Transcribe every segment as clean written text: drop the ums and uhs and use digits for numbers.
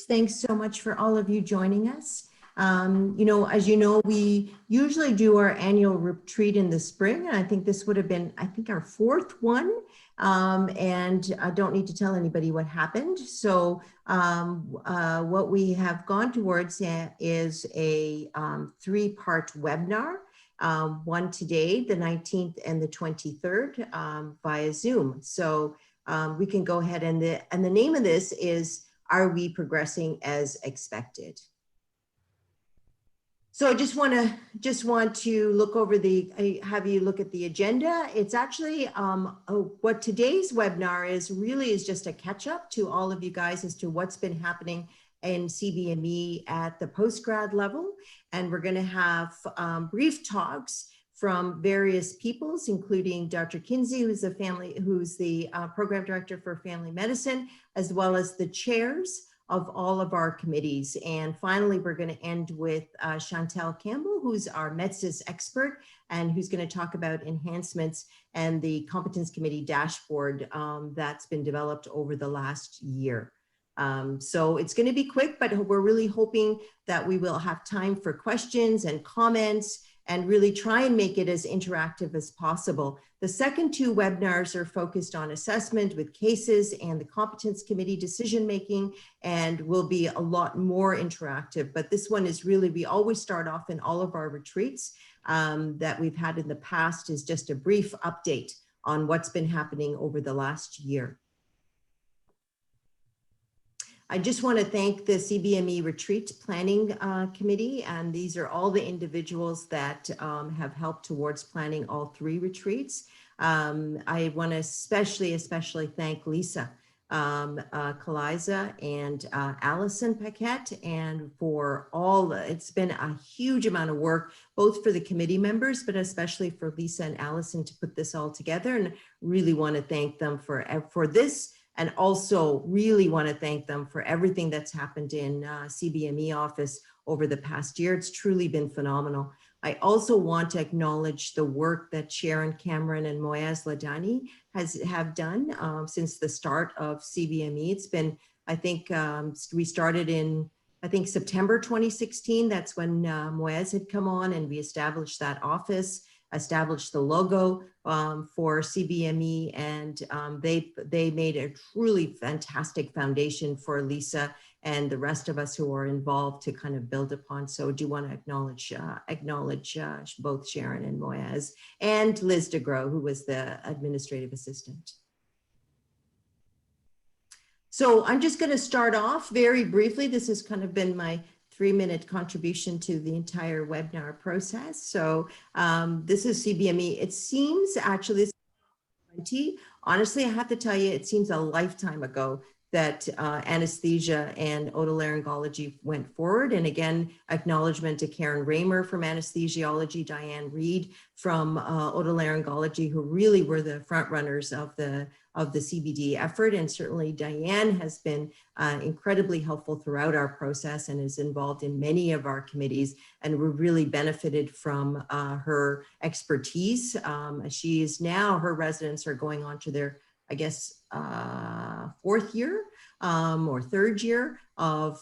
leaders. Thanks so much for all of you joining us. As you know, we usually do our annual retreat in the spring, and I think this would have been, our fourth one. And I don't need to tell anybody what happened. So what we have gone towards is a three-part webinar. One today, the 19th and the 23rd via Zoom. So we can go ahead, and the name of this is, Are We Progressing as Expected? So I just want to look over have you look at the agenda. It's actually what today's webinar is just a catch up to all of you guys as to what's been happening in CBME at the postgrad level. And we're going to have brief talks from various peoples, including Dr. Kinsey, who's the program director for family medicine, as well as the chairs of all of our committees. And finally, we're going to end with Chantel Campbell, who's our MedSIS expert, and who's going to talk about enhancements and the Competence Committee Dashboard that's been developed over the last year. So it's going to be quick, but we're really hoping that we will have time for questions and comments and really try and make it as interactive as possible. The second two webinars are focused on assessment with cases and the Competence Committee decision-making, and will be a lot more interactive. But this one is really, we always start off in all of our retreats that we've had in the past, is just a brief update on what's been happening over the last year. I just want to thank the CBME Retreat Planning Committee, and these are all the individuals that have helped towards planning all three retreats. I want to especially thank Lisa Kaliza and Allison Paquette, and for all, it's been a huge amount of work, both for the committee members, but especially for Lisa and Allison to put this all together, and really want to thank them for this. And also really want to thank them for everything that's happened in CBME office over the past year. It's truly been phenomenal. I also want to acknowledge the work that Sharon Cameron and Moaz Ladani have done since the start of CBME. It's been, I think, we started in, September 2016. That's when Moaz had come on, and we established that office, established the logo for CBME, and they made a truly fantastic foundation for Lisa and the rest of us who are involved to kind of build upon. So I do want to acknowledge both Sharon and Moaz, and Liz DeGros, who was the administrative assistant. So I'm just going to start off very briefly. This has kind of been my 3-minute contribution to the entire webinar process. So this is CBME. It seems actually, honestly, I have to tell you, it seems a lifetime ago that anesthesia and otolaryngology went forward. And again, acknowledgement to Karen Raymer from anesthesiology, Diane Reed from otolaryngology, who really were the front runners of the CBD effort. And certainly Diane has been incredibly helpful throughout our process and is involved in many of our committees. And we've really benefited from her expertise. She is now, her residents are going on to their, I guess, fourth year or third year of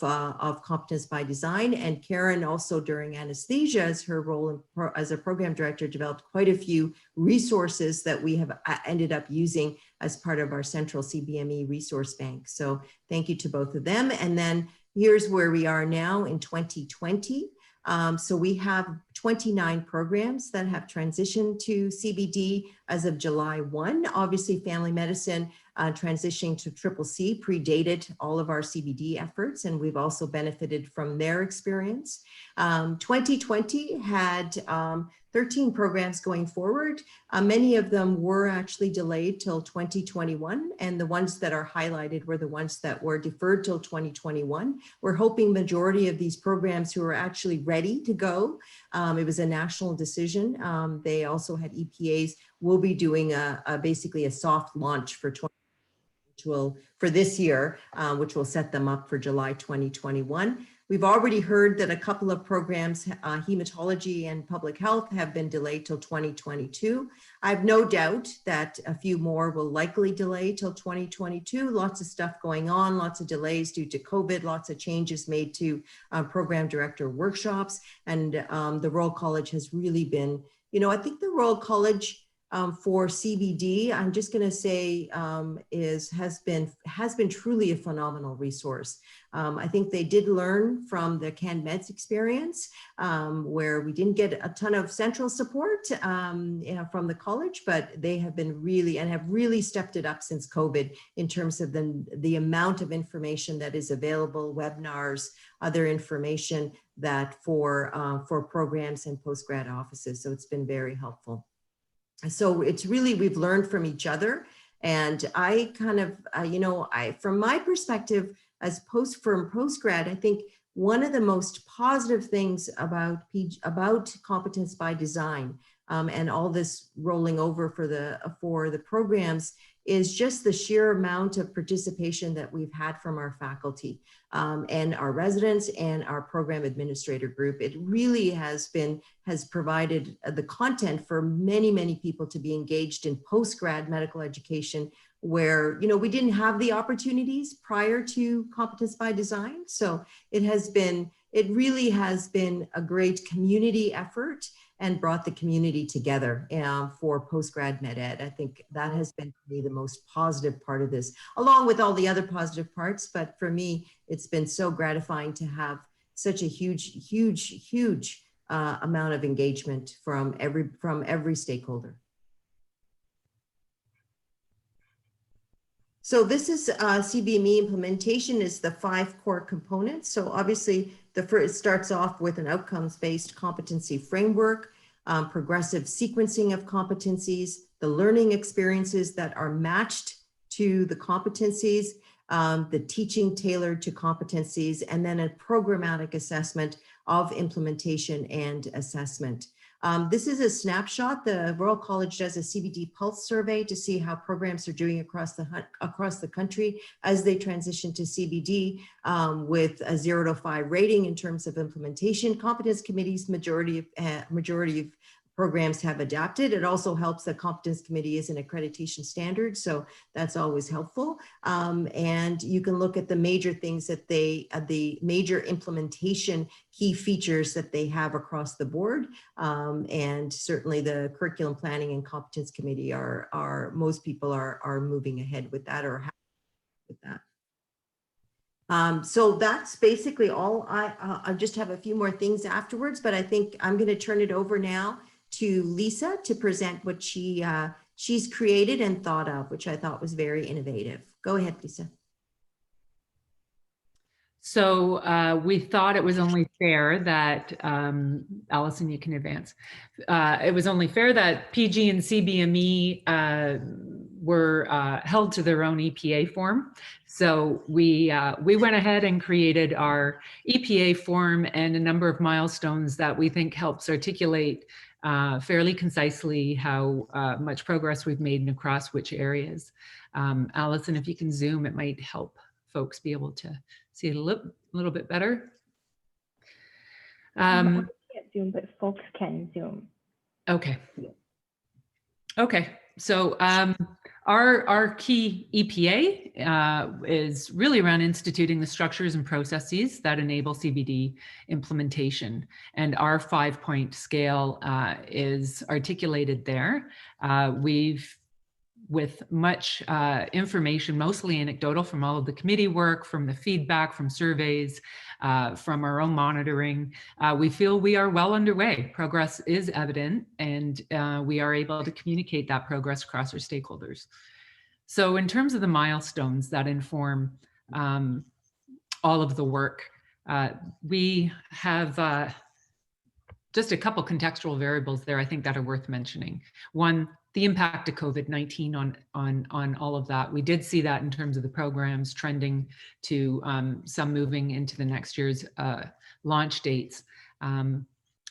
competence by design. And Karen also, during anesthesia, as her role as a program director, developed quite a few resources that we have ended up using as part of our central CBME resource bank. So thank you to both of them. And then here's where we are now in 2020. So we have 29 programs that have transitioned to CBD as of July 1. Obviously, family medicine transitioning to CCC predated all of our CBD efforts, and we've also benefited from their experience. 2020 had 13 programs going forward. Many of them were actually delayed till 2021, and the ones that are highlighted were the ones that were deferred till 2021. We're hoping majority of these programs who are actually ready to go. It was a national decision. They also had EPAs. We'll be doing basically a soft launch for this year, which will set them up for July 2021. We've already heard that a couple of programs, hematology and public health, have been delayed till 2022. I have no doubt that a few more will likely delay till 2022. Lots of stuff going on, lots of delays due to COVID, lots of changes made to program director workshops. And the Royal College has really been, I think the Royal College for CBD, I'm just going to say, has been truly a phenomenal resource. I think they did learn from the CanMeds experience, where we didn't get a ton of central support from the college, but they have been really stepped it up since COVID in terms of the amount of information that is available, webinars, other information that for programs and postgrad offices. So it's been very helpful. So it's really, we've learned from each other. And I kind of, from my perspective as postgrad, I think one of the most positive things about competence by design and all this rolling over for the programs is just the sheer amount of participation that we've had from our faculty and our residents and our program administrator group. It really has provided the content for many people to be engaged in postgrad medical education, where we didn't have the opportunities prior to competence by design. So it really has been a great community effort and brought the community together for postgrad med ed. I think that has been for me the most positive part of this, along with all the other positive parts. But for me, it's been so gratifying to have such a huge amount of engagement from every stakeholder. So this is CBME implementation is the 5 core components. So obviously it starts off with an outcomes-based competency framework, progressive sequencing of competencies, the learning experiences that are matched to the competencies, the teaching tailored to competencies, and then a programmatic assessment of implementation and assessment. This is a snapshot. The Royal College does a CBD pulse survey to see how programs are doing across the country as they transition to CBD, with a 0 to 5 rating in terms of implementation. Competence committees, majority of programs have adapted. It also helps that Competence Committee is an accreditation standard, so that's always helpful. And you can look at the major things that the major implementation key features that they have across the board. And certainly the curriculum planning and Competence Committee most people are moving ahead with that or happy with that. So that's basically all. I just have a few more things afterwards, but I think I'm going to turn it over now to Lisa to present what she's created and thought of, which I thought was very innovative. Go ahead, Lisa. So we thought it was only fair that, Allison, you can advance. It was only fair that PG and CBME were held to their own EPA form. So we went ahead and created our EPA form and a number of milestones that we think helps articulate fairly concisely how much progress we've made and across which areas. Allison, if you can zoom, it might help folks be able to see it a little bit better. I can't zoom, but folks can zoom. Okay. Okay. So our key EPA is really around instituting the structures and processes that enable CBD implementation. And our 5-point scale is articulated there. With much information, mostly anecdotal from all of the committee work, from the feedback, from surveys, from our own monitoring, we feel we are well underway. Progress is evident, and we are able to communicate that progress across our stakeholders. So in terms of the milestones that inform all of the work, we have just a couple contextual variables there I think that are worth mentioning. One, the impact of COVID-19 on all of that. We did see that in terms of the programs trending to some moving into the next year's launch dates.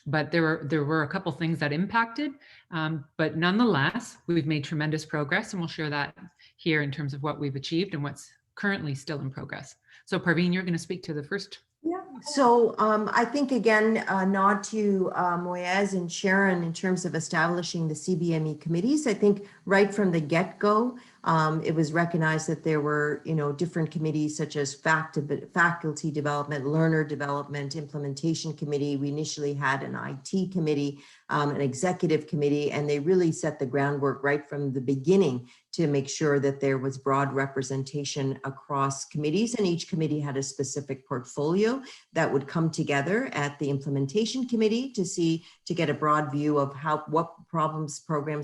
But there were a couple things that impacted, but nonetheless, we've made tremendous progress, and we'll share that here in terms of what we've achieved and what's currently still in progress. So Parveen, you're going to speak to the first. Yeah, So I think, again, nod to Moyaz and Sharon in terms of establishing the CBME committees. I think right from the get-go, it was recognized that there were, different committees such as faculty development, learner development, implementation committee. We initially had an IT committee, an executive committee, and they really set the groundwork right from the beginning to make sure that there was broad representation across committees, and each committee had a specific portfolio that would come together at the implementation committee to get a broad view of what programs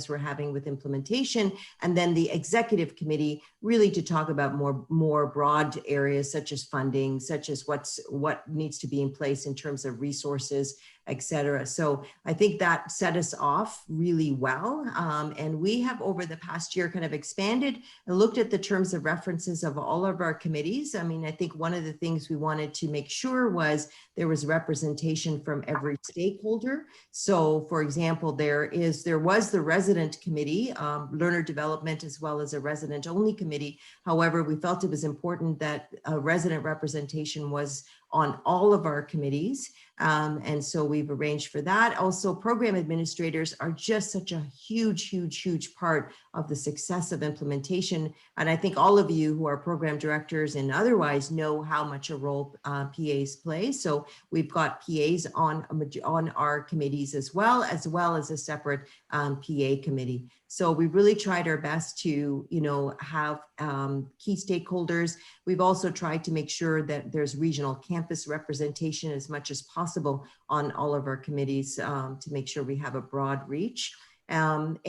we're having with implementation, and then the executive committee really to talk about more broad areas such as funding, such as what needs to be in place in terms of resources, etc. So I think that set us off really well. And we have over the past year kind of expanded and looked at the terms of references of all of our committees. I mean, I think one of the things we wanted to make sure was there was representation from every stakeholder. So for example, there was the resident committee, learner development, as well as a resident only committee. However, we felt it was important that resident representation was on all of our committees. And so we've arranged for that. Also, program administrators are just such a huge part of the success of implementation. And I think all of you who are program directors and otherwise know how much a role PAs play. So we've got PAs on our committees as well as a separate PA committee. So we really tried our best to, have key stakeholders. We've also tried to make sure that there's regional campus representation as much as possible on all of our committees to make sure we have a broad reach. And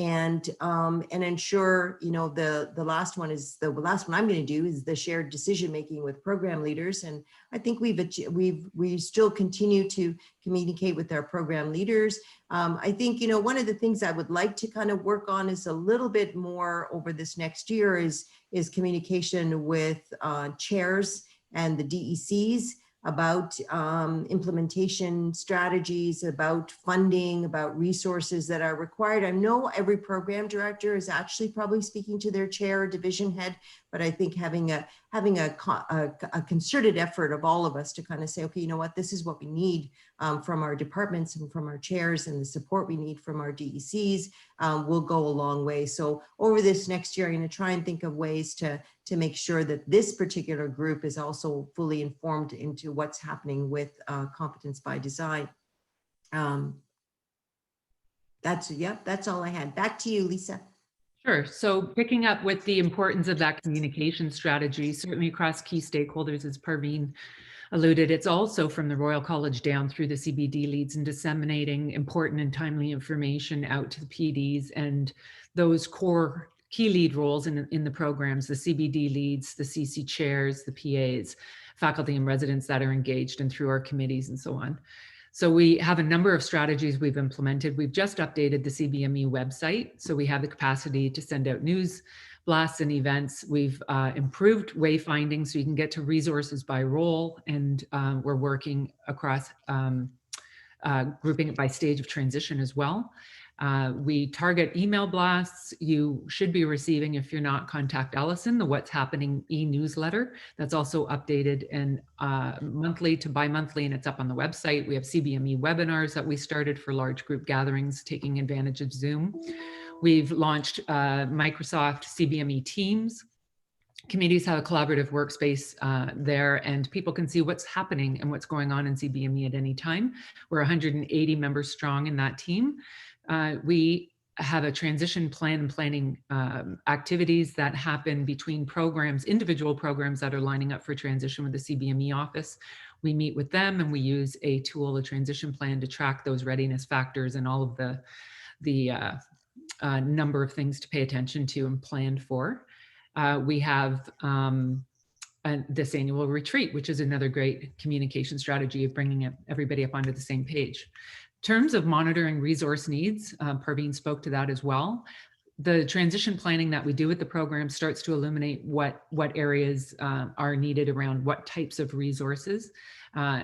ensure, the last one I'm going to do is the shared decision making with program leaders. And I think we still continue to communicate with our program leaders. I think, one of the things I would like to kind of work on is a little bit more over this next year is communication with chairs and the DECs about implementation strategies, about funding, about resources that are required. I know every program director is actually probably speaking to their chair or division head, but I think having a concerted effort of all of us to kind of say, okay, you know what, this is what we need from our departments and from our chairs, and the support we need from our DECs will go a long way. So over this next year, I'm going to try and think of ways to make sure that this particular group is also fully informed into what's happening with competence by design. That's all I had. Back to you, Lisa. Sure. So picking up with the importance of that communication strategy, certainly across key stakeholders, as Parveen alluded, it's also from the Royal College down through the CBD leads and disseminating important and timely information out to the PDs and those core key lead roles in the programs, the CBD leads, the CC chairs, the PAs, faculty and residents that are engaged and through our committees and so on. So we have a number of strategies we've implemented. We've just updated the CBME website, so we have the capacity to send out news blasts and events. We've improved wayfinding so you can get to resources by role, and we're working across grouping it by stage of transition as well. We target email blasts. You should be receiving, if you're not, contact Allison, the What's Happening e-newsletter. That's also updated and monthly to bi-monthly, and it's up on the website. We have CBME webinars that we started for large group gatherings, taking advantage of Zoom. We've launched Microsoft CBME Teams. Committees have a collaborative workspace there, and people can see what's happening and what's going on in CBME at any time. We're 180 members strong in that team. We have a transition plan and planning activities that happen between programs, individual programs that are lining up for transition with the CBME office. We meet with them and we use a tool, a transition plan, to track those readiness factors and all of the number of things to pay attention to and plan for. We have this annual retreat, which is another great communication strategy of bringing everybody up onto the same page. In terms of monitoring resource needs, Parveen spoke to that as well. The transition planning that we do with the program starts to illuminate what areas are needed around what types of resources.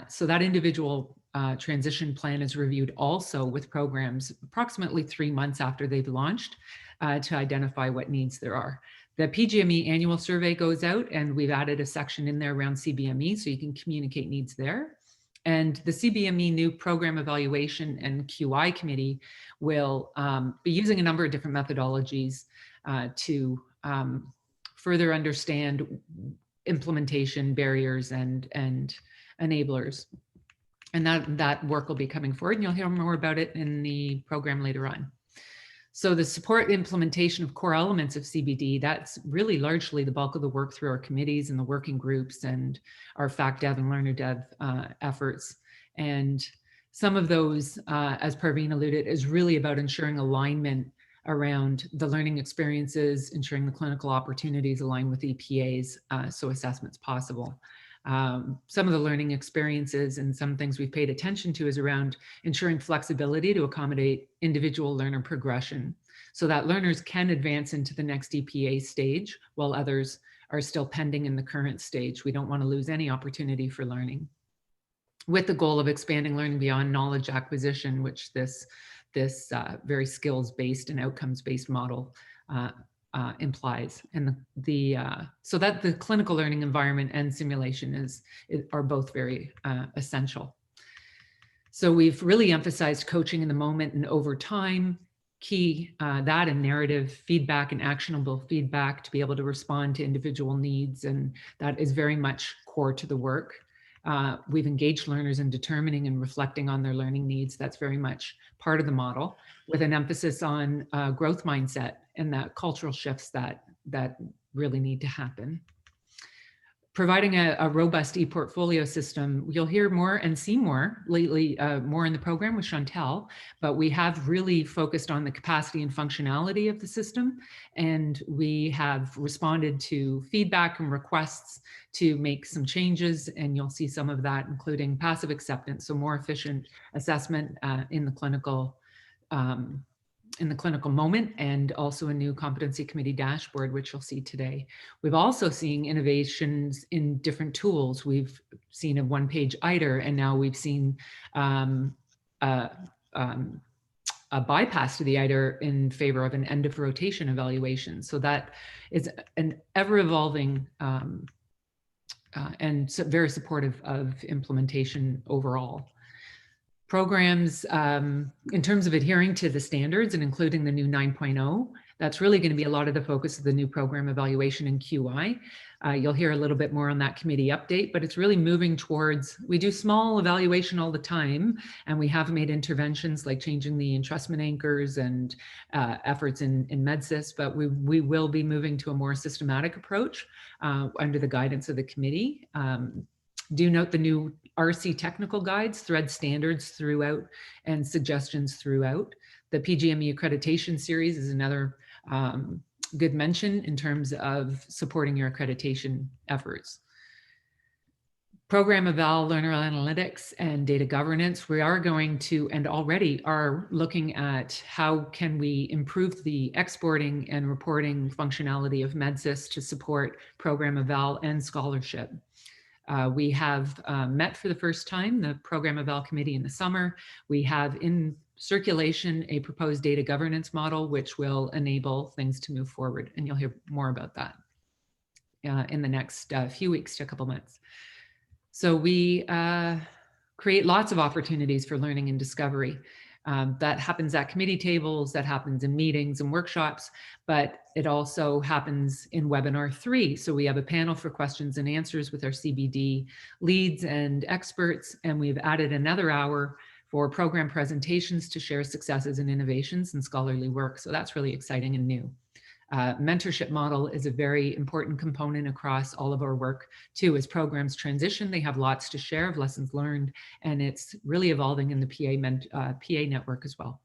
So that individual transition plan is reviewed also with programs approximately 3 months after they've launched to identify what needs there are. The PGME annual survey goes out, and we've added a section in there around CBME so you can communicate needs there. And the CBME new program evaluation and QI committee will be using a number of different methodologies to further understand implementation barriers and enablers. And that work will be coming forward, and you'll hear more about it in the program later on. So the support implementation of core elements of CBD, that's really largely the bulk of the work through our committees and the working groups and our Fact Dev and Learner Dev efforts. And some of those, as Parveen alluded, is really about ensuring alignment around the learning experiences, ensuring the clinical opportunities align with EPAs, so assessment's possible. Some of the learning experiences and some things we've paid attention to is around ensuring flexibility to accommodate individual learner progression so that learners can advance into the next EPA stage while others are still pending in the current stage. We don't want to lose any opportunity for learning, with the goal of expanding learning beyond knowledge acquisition, which this very skills-based and outcomes-based model implies. And so that the clinical learning environment and simulation are both very essential. So we've really emphasized coaching in the moment and over time, key that and narrative feedback and actionable feedback to be able to respond to individual needs. And that is very much core to the work. We've engaged learners in determining and reflecting on their learning needs. That's very much part of the model, with an emphasis on growth mindset and that cultural shifts that really need to happen. Providing a robust e-portfolio system, you'll hear more and see more lately, more in the program with Chantel, but we have really focused on the capacity and functionality of the system. And we have responded to feedback and requests to make some changes. And you'll see some of that, including passive acceptance, so more efficient assessment in the clinical moment, and also a new competency committee dashboard, which you'll see today. We've also seen innovations in different tools. We've seen a one-page ITER, and now we've seen a bypass to the ITER in favor of an end of rotation evaluation. So that is an ever-evolving and very supportive of implementation overall. Programs, in terms of adhering to the standards and including the new 9.0, that's really going to be a lot of the focus of the new program evaluation in QI. You'll hear a little bit more on that committee update, but it's really moving towards, we do small evaluation all the time, and we have made interventions like changing the entrustment anchors and efforts in MedSIS, but we will be moving to a more systematic approach under the guidance of the committee. Do note the new RC technical guides, thread standards throughout and suggestions throughout. The PGME accreditation series is another good mention in terms of supporting your accreditation efforts. Program eval, learner analytics, and data governance. We are going to, and already are looking at how can we improve the exporting and reporting functionality of MedSIS to support program eval and scholarship. We have met for the first time, the Program Eval Committee in the summer. We have in circulation a proposed data governance model, which will enable things to move forward. And you'll hear more about that in the next few weeks to a couple months. So we create lots of opportunities for learning and discovery. That happens at committee tables, that happens in meetings and workshops, but it also happens in webinar 3. So we have a panel for questions and answers with our CBD leads and experts, and we've added another hour for program presentations to share successes and innovations and scholarly work. So that's really exciting and new. Mentorship model is a very important component across all of our work too. As programs transition, they have lots to share of lessons learned, and it's really evolving in the PA network as well.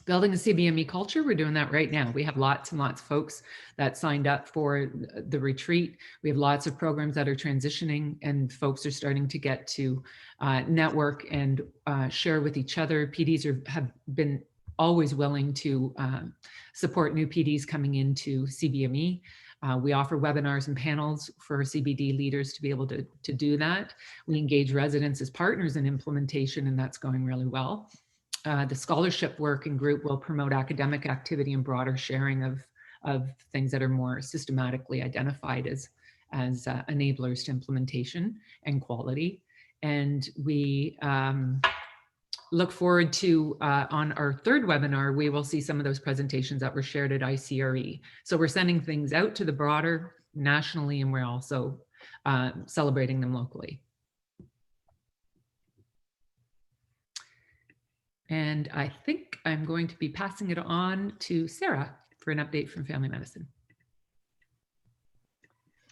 Building a CBME culture, we're doing that right now. We have lots and lots of folks that signed up for the retreat. We have lots of programs that are transitioning, and folks are starting to get to network and share with each other. PDs have been always willing to support new PDs coming into CBME. We offer webinars and panels for CBD leaders to be able to do that. We engage residents as partners in implementation, and that's going really well. The scholarship working group will promote academic activity and broader sharing of things that are more systematically identified as enablers to implementation and quality. And we look forward to, on our third webinar, we will see some of those presentations that were shared at ICRE. So we're sending things out to the broader nationally, and we're also celebrating them locally. And I think I'm going to be passing it on to Sarah for an update from family medicine.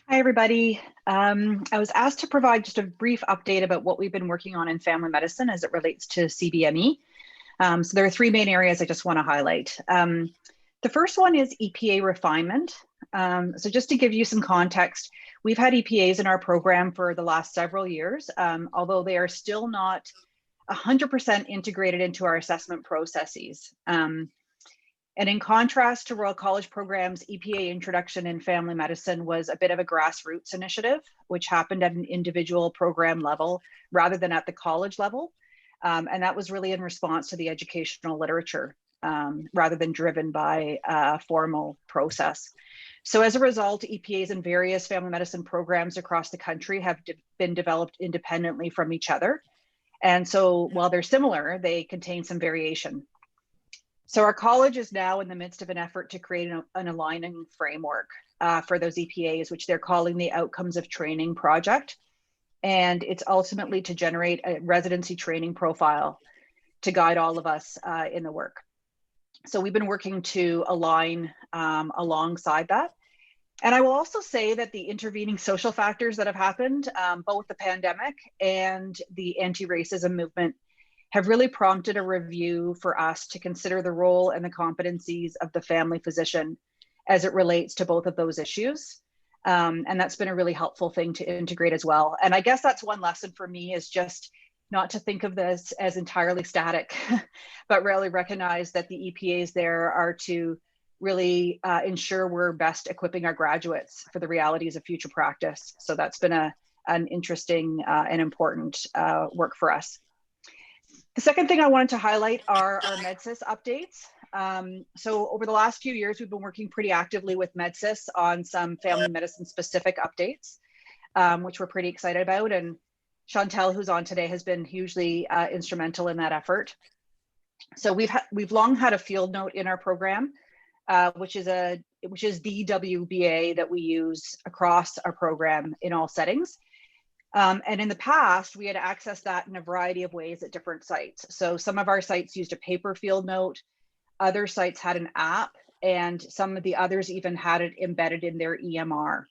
Hi, everybody. I was asked to provide just a brief update about what we've been working on in family medicine as it relates to CBME. So there are three main areas I just want to highlight. The first one is EPA refinement. So just to give you some context, we've had EPAs in our program for the last several years, although they are still not 100% integrated into our assessment processes. And in contrast to Royal College programs, EPA introduction in family medicine was a bit of a grassroots initiative, which happened at an individual program level rather than at the college level. And that was really in response to the educational literature rather than driven by a formal process. So as a result, EPAs in various family medicine programs across the country have been developed independently from each other. And so while they're similar, they contain some variation. So our college is now in the midst of an effort to create an aligning framework for those EPAs, which they're calling the Outcomes of Training Project. And it's ultimately to generate a residency training profile to guide all of us in the work. So we've been working to align alongside that. And I will also say that the intervening social factors that have happened, both the pandemic and the anti-racism movement, have really prompted a review for us to consider the role and the competencies of the family physician as it relates to both of those issues. And that's been a really helpful thing to integrate as well. And I guess that's one lesson for me, is just not to think of this as entirely static, but really recognize that the EPAs there are to really ensure we're best equipping our graduates for the realities of future practice. So that's been an interesting and important work for us. The second thing I wanted to highlight are our MedSIS updates. So over the last few years, we've been working pretty actively with MedSIS on some family medicine specific updates, which we're pretty excited about. And Chantel, who's on today, has been hugely instrumental in that effort. So we've long had a field note in our program, which is the WBA that we use across our program in all settings. And in the past, we had accessed that in a variety of ways at different sites. So some of our sites used a paper field note, other sites had an app, and some of the others even had it embedded in their EMR.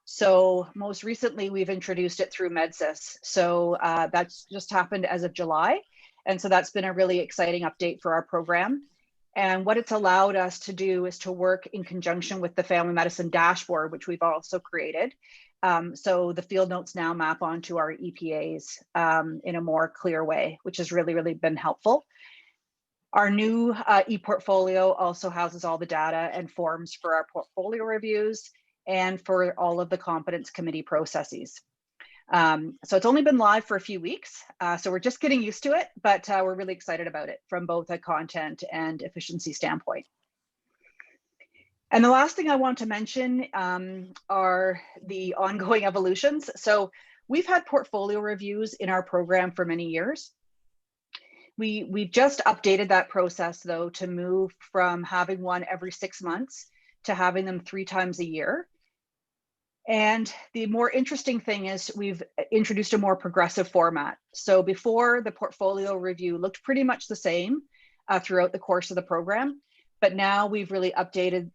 So most recently, we've introduced it through MedSIS. So that's just happened as of July. And so that's been a really exciting update for our program. And what it's allowed us to do is to work in conjunction with the Family Medicine Dashboard, which we've also created. So the field notes now map onto our EPAs in a more clear way, which has really, really been helpful. Our new e-portfolio also houses all the data and forms for our portfolio reviews and for all of the Competence Committee processes. So it's only been live for a few weeks, so we're just getting used to it, but we're really excited about it from both a content and efficiency standpoint. And the last thing I want to mention are the ongoing evolutions. So we've had portfolio reviews in our program for many years. We've just updated that process, though, to move from having one every 6 months to having them 3 times a year. And the more interesting thing is we've introduced a more progressive format. So before, the portfolio review looked pretty much the same throughout the course of the program, but now we've really updated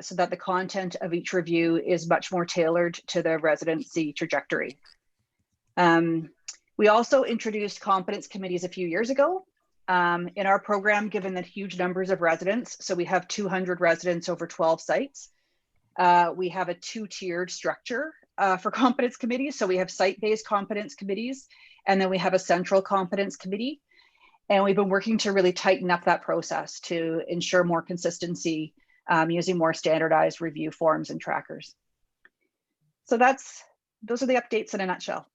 so that the content of each review is much more tailored to the residency trajectory. We also introduced competence committees a few years ago in our program, given the huge numbers of residents. So we have 200 residents over 12 sites. We have a 2-tiered structure for competence committees. So we have site-based competence committees, and then we have a central competence committee. And we've been working to really tighten up that process to ensure more consistency using more standardized review forms and trackers. So those are the updates in a nutshell.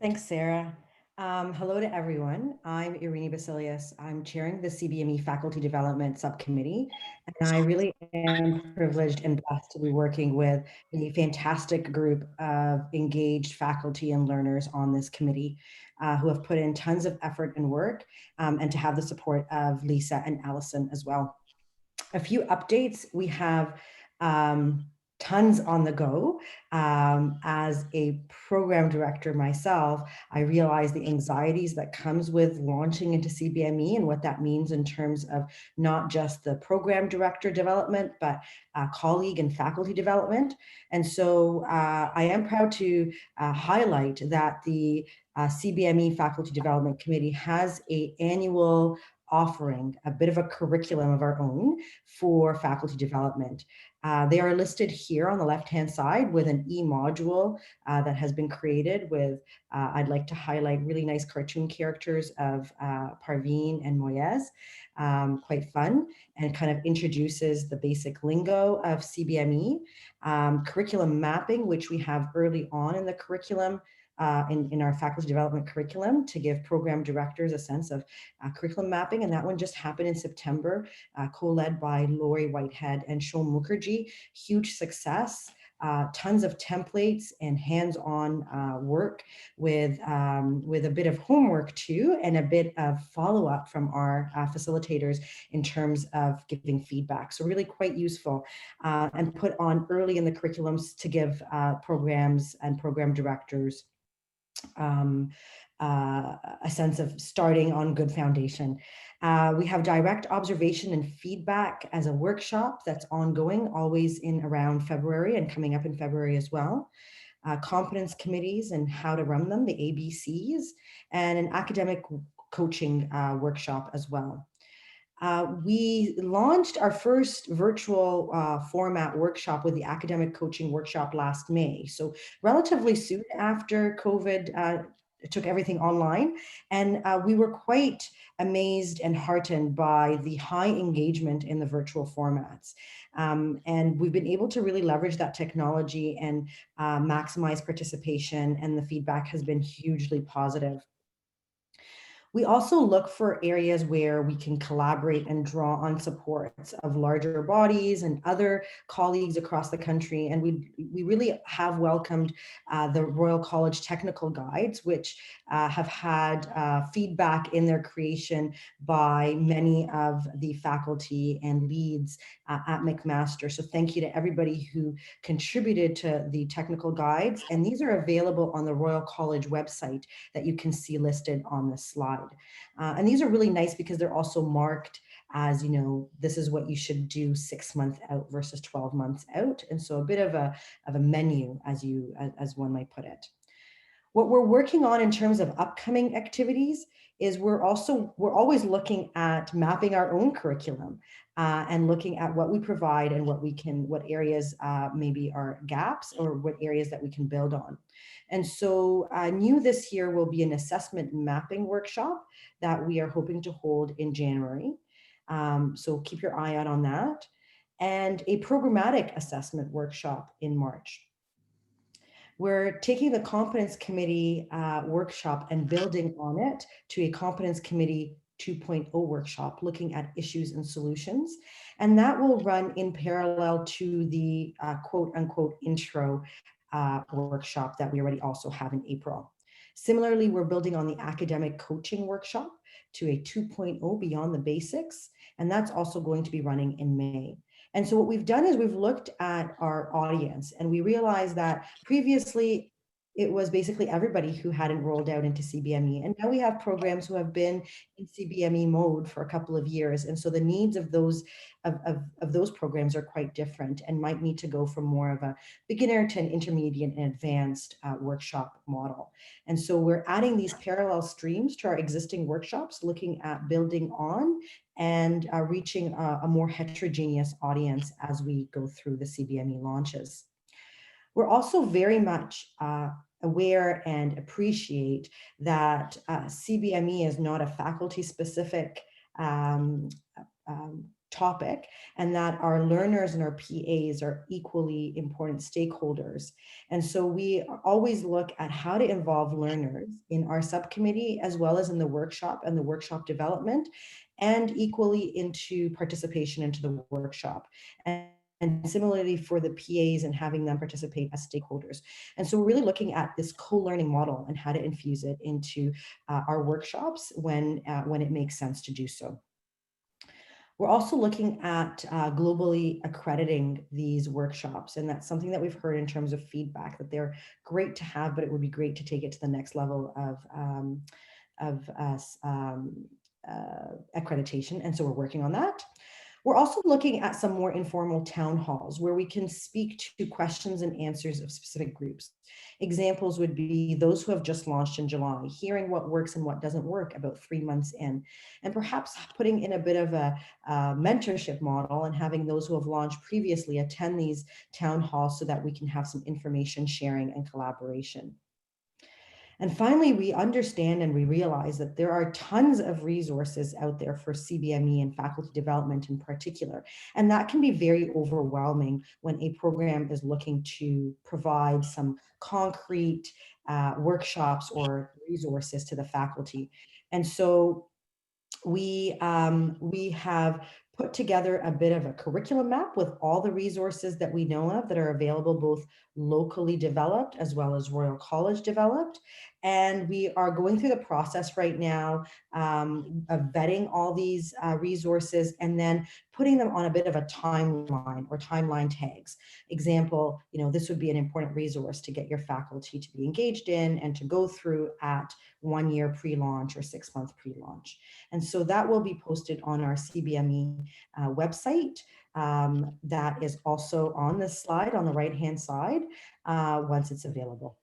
Thanks, Sarah. Hello to everyone. I'm Irini Basilius. I'm chairing the CBME Faculty Development Subcommittee, and I really am privileged and blessed to be working with a fantastic group of engaged faculty and learners on this committee who have put in tons of effort and work, and to have the support of Lisa and Allison as well. A few updates. We have tons on the go. As a program director myself, I realize the anxieties that comes with launching into CBME and what that means in terms of not just the program director development, but colleague and faculty development. And so I am proud to highlight that the CBME Faculty Development Committee has an annual offering, a bit of a curriculum of our own for faculty development. They are listed here on the left-hand side with an e-module that has been created with, I'd like to highlight really nice cartoon characters of Parveen and Moyez, quite fun, and kind of introduces the basic lingo of CBME, curriculum mapping, which we have early on in the curriculum, in our faculty development curriculum to give program directors a sense of curriculum mapping. And that one just happened in September, co-led by Lori Whitehead and Shom Mukherjee. Huge success. Tons of templates and hands-on work with a bit of homework too, and a bit of follow-up from our facilitators in terms of giving feedback. So really quite useful and put on early in the curriculums to give programs and program directors a sense of starting on good foundation. We have direct observation and feedback as a workshop that's ongoing, always in around February and coming up in February as well. Competence committees and how to run them, the ABCs, and an academic coaching workshop as well. We launched our first virtual format workshop with the academic coaching workshop last May. So relatively soon after COVID took everything online. And we were quite amazed and heartened by the high engagement in the virtual formats. And we've been able to really leverage that technology and maximize participation, and the feedback has been hugely positive. We also look for areas where we can collaborate and draw on supports of larger bodies and other colleagues across the country. And we really have welcomed the Royal College Technical Guides, which have had feedback in their creation by many of the faculty and leads at McMaster. So thank you to everybody who contributed to the technical guides. And these are available on the Royal College website that you can see listed on this slide. And these are really nice because they're also marked as, you know, this is what you should do 6 months out versus 12 months out. And so a bit of a menu, as one might put it. What we're working on in terms of upcoming activities is we're always looking at mapping our own curriculum and looking at what we provide and what areas maybe are gaps or what areas that we can build on. And so new this year will be an assessment mapping workshop that we are hoping to hold in January. So keep your eye out on that. And a programmatic assessment workshop in March. We're taking the Competence Committee workshop and building on it to a Competence Committee 2.0 workshop, looking at issues and solutions. And that will run in parallel to the quote unquote intro workshop that we already also have in April. Similarly, we're building on the academic coaching workshop to a 2.0 beyond the basics. And that's also going to be running in May. And so what we've done is we've looked at our audience, and we realized that previously it was basically everybody who hadn't rolled out into CBME. And now we have programs who have been in CBME mode for a couple of years. And so the needs of those programs are quite different and might need to go from more of a beginner to an intermediate and advanced workshop model. And so we're adding these parallel streams to our existing workshops, looking at building on and reaching a more heterogeneous audience as we go through the CBME launches. We're also very much aware and appreciate that CBME is not a faculty-specific topic, and that our learners and our PAs are equally important stakeholders. And so we always look at how to involve learners in our subcommittee, as well as in the workshop and the workshop development, and equally into participation into the workshop. And similarly for the PAs and having them participate as stakeholders. And so we're really looking at this co-learning model and how to infuse it into our workshops when it makes sense to do so. We're also looking at globally accrediting these workshops, and that's something that we've heard in terms of feedback, that they're great to have, but it would be great to take it to the next level of accreditation, and so we're working on that. We're also looking at some more informal town halls where we can speak to questions and answers of specific groups. Examples would be those who have just launched in July, hearing what works and what doesn't work about 3 months in, and perhaps putting in a bit of a mentorship model and having those who have launched previously attend these town halls so that we can have some information sharing and collaboration. And finally, we understand and we realize that there are tons of resources out there for CBME and faculty development in particular. And that can be very overwhelming when a program is looking to provide some concrete workshops or resources to the faculty. And so we have put together a bit of a curriculum map with all the resources that we know of that are available, both locally developed as well as Royal College developed. And we are going through the process right now of vetting all these resources and then putting them on a bit of a timeline or timeline tags. Example, this would be an important resource to get your faculty to be engaged in and to go through at 1 year pre-launch or 6 month pre-launch. And so that will be posted on our CBME website. That is also on this slide on the right-hand side once it's available.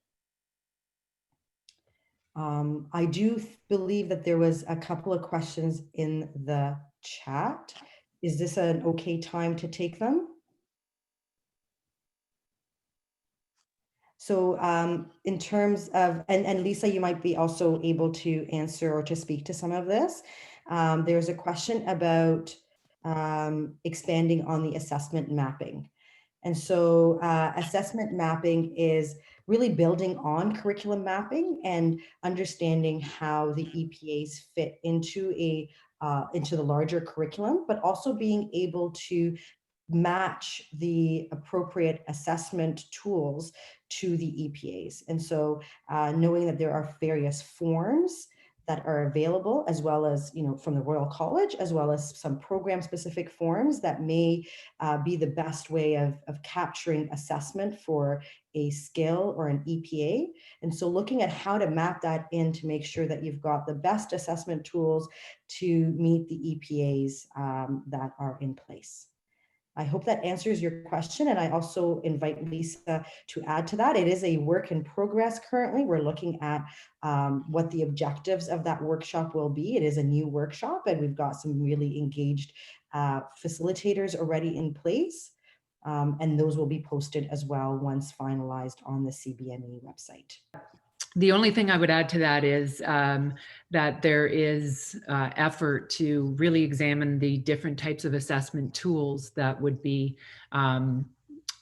I do believe that there was a couple of questions in the chat. Is this an okay time to take them? So in terms of, and Lisa, you might be also able to answer or to speak to some of this. There's a question about expanding on the assessment mapping. And so assessment mapping is really building on curriculum mapping and understanding how the EPAs fit into the larger curriculum, but also being able to match the appropriate assessment tools to the EPAs. And so knowing that there are various forms that are available, as well as, from the Royal College, as well as some program specific forms that may be the best way of capturing assessment for a skill or an EPA. And so looking at how to map that in to make sure that you've got the best assessment tools to meet the EPAs that are in place. I hope that answers your question. And I also invite Lisa to add to that. It is a work in progress currently. We're looking at what the objectives of that workshop will be. It is a new workshop and we've got some really engaged facilitators already in place. And those will be posted as well once finalized on the CBME website. The only thing I would add to that is that there is effort to really examine the different types of assessment tools that would be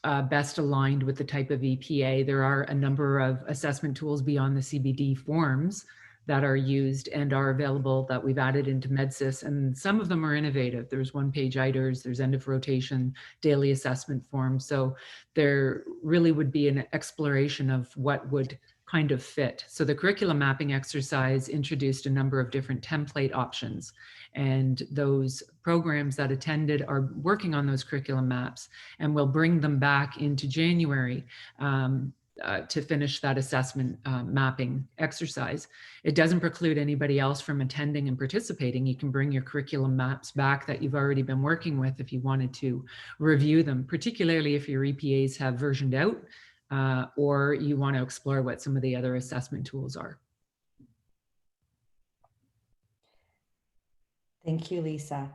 best aligned with the type of EPA. There are a number of assessment tools beyond the CBD forms that are used and are available that we've added into MedSIS, and some of them are innovative. There's one-page ITERs, there's end of rotation, daily assessment forms. So there really would be an exploration of what would kind of fit. So the curriculum mapping exercise introduced a number of different template options, and those programs that attended are working on those curriculum maps, and we'll bring them back into January to finish that assessment mapping exercise. It doesn't preclude anybody else from attending and participating. You can bring your curriculum maps back that you've already been working with if you wanted to review them, particularly if your EPAs have versioned out or you want to explore what some of the other assessment tools are. Thank you, Lisa.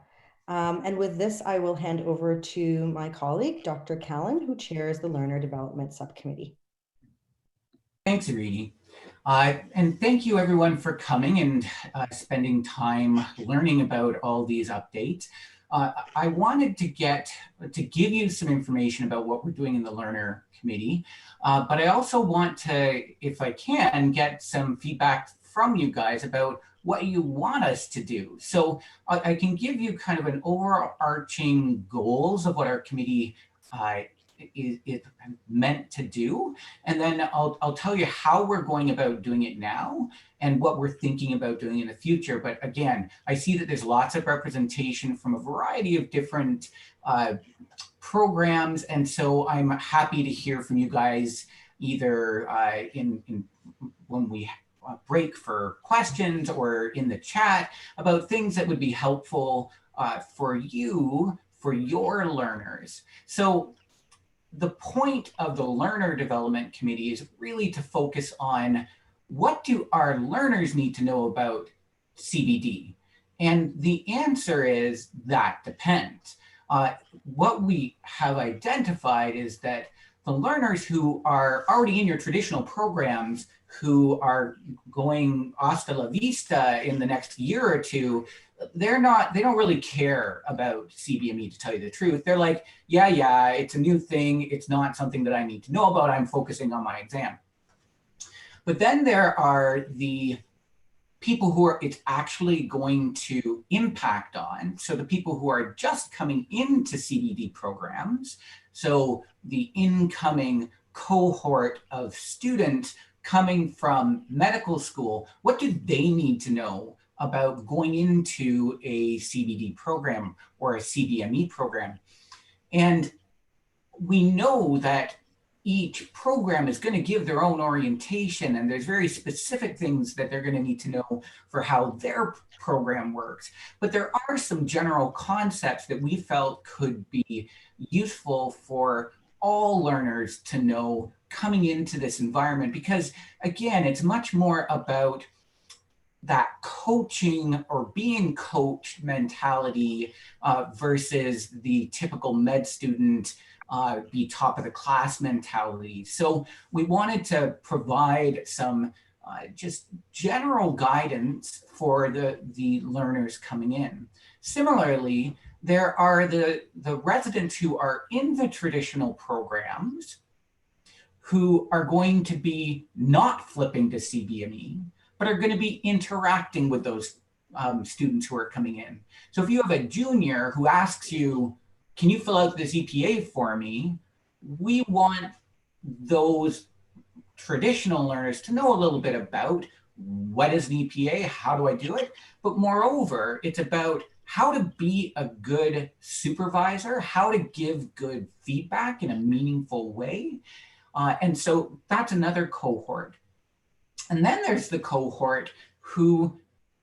And with this, I will hand over to my colleague, Dr. Callan, who chairs the Learner Development Subcommittee. Thanks, Irini. And thank you everyone for coming and spending time learning about all these updates. I wanted to give you some information about what we're doing in the Learner Committee, but I also want to, if I can, get some feedback from you guys about what you want us to do. So I can give you kind of an overarching goals of what our committee is meant to do. And then I'll tell you how we're going about doing it now and what we're thinking about doing in the future. But again, I see that there's lots of representation from a variety of different programs. And so I'm happy to hear from you guys either when we break for questions or in the chat about things that would be helpful for you, for your learners. So the point of the Learner Development Committee is really to focus on what do our learners need to know about CBD? And the answer is that depends. What we have identified is that the learners who are already in your traditional programs, who are going hasta la vista in the next year or two, they don't really care about CBME, to tell you the truth. They're like, yeah, it's a new thing. It's not something that I need to know about. I'm focusing on my exam. But then there are the people who it's actually going to impact on. So the people who are just coming into CBD programs. So the incoming cohort of students coming from medical school, what do they need to know about going into a CBD program or a CBME program? And we know that each program is going to give their own orientation, and there's very specific things that they're going to need to know for how their program works. But there are some general concepts that we felt could be useful for all learners to know coming into this environment, because again, it's much more about that coaching or being coached mentality versus the typical med student be top of the class mentality. So we wanted to provide some just general guidance for the learners coming in. Similarly, there are the residents who are in the traditional programs who are going to be not flipping to CBME, but are going to be interacting with those students who are coming in. So if you have a junior who asks you, can you fill out this EPA for me? We want those traditional learners to know a little bit about what is an EPA, how do I do it? But moreover, it's about how to be a good supervisor, how to give good feedback in a meaningful way. And so that's another cohort. And then there's the cohort who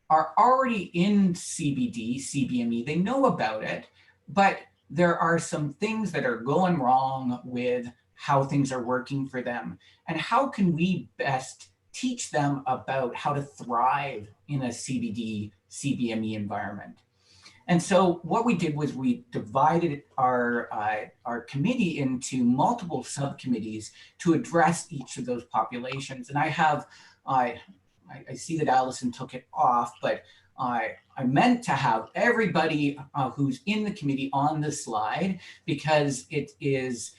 are already in CBD, CBME, they know about it, but there are some things that are going wrong with how things are working for them. And how can we best teach them about how to thrive in a CBD, CBME environment? And so what we did was we divided our committee into multiple subcommittees to address each of those populations. And I have, I see that Allison took it off, but I meant to have everybody who's in the committee on the slide, because it is,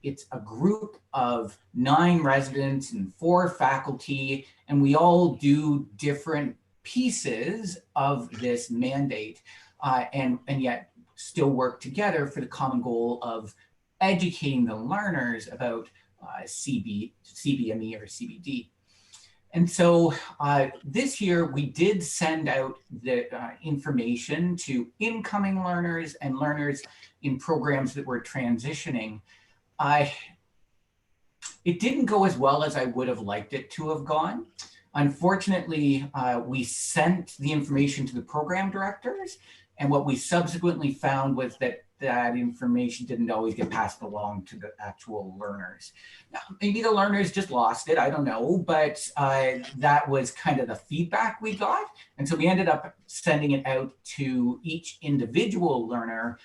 it's a group of 9 residents and 4 faculty, and we all do different pieces of this mandate, and yet still work together for the common goal of educating the learners about CBME or CBD. And so this year we did send out the information to incoming learners and learners in programs that were transitioning. It didn't go as well as I would have liked it to have gone. Unfortunately, we sent the information to the program directors, and what we subsequently found was that that information didn't always get passed along to the actual learners. Now, maybe the learners just lost it, I don't know, but that was kind of the feedback we got. And so we ended up sending it out to each individual learner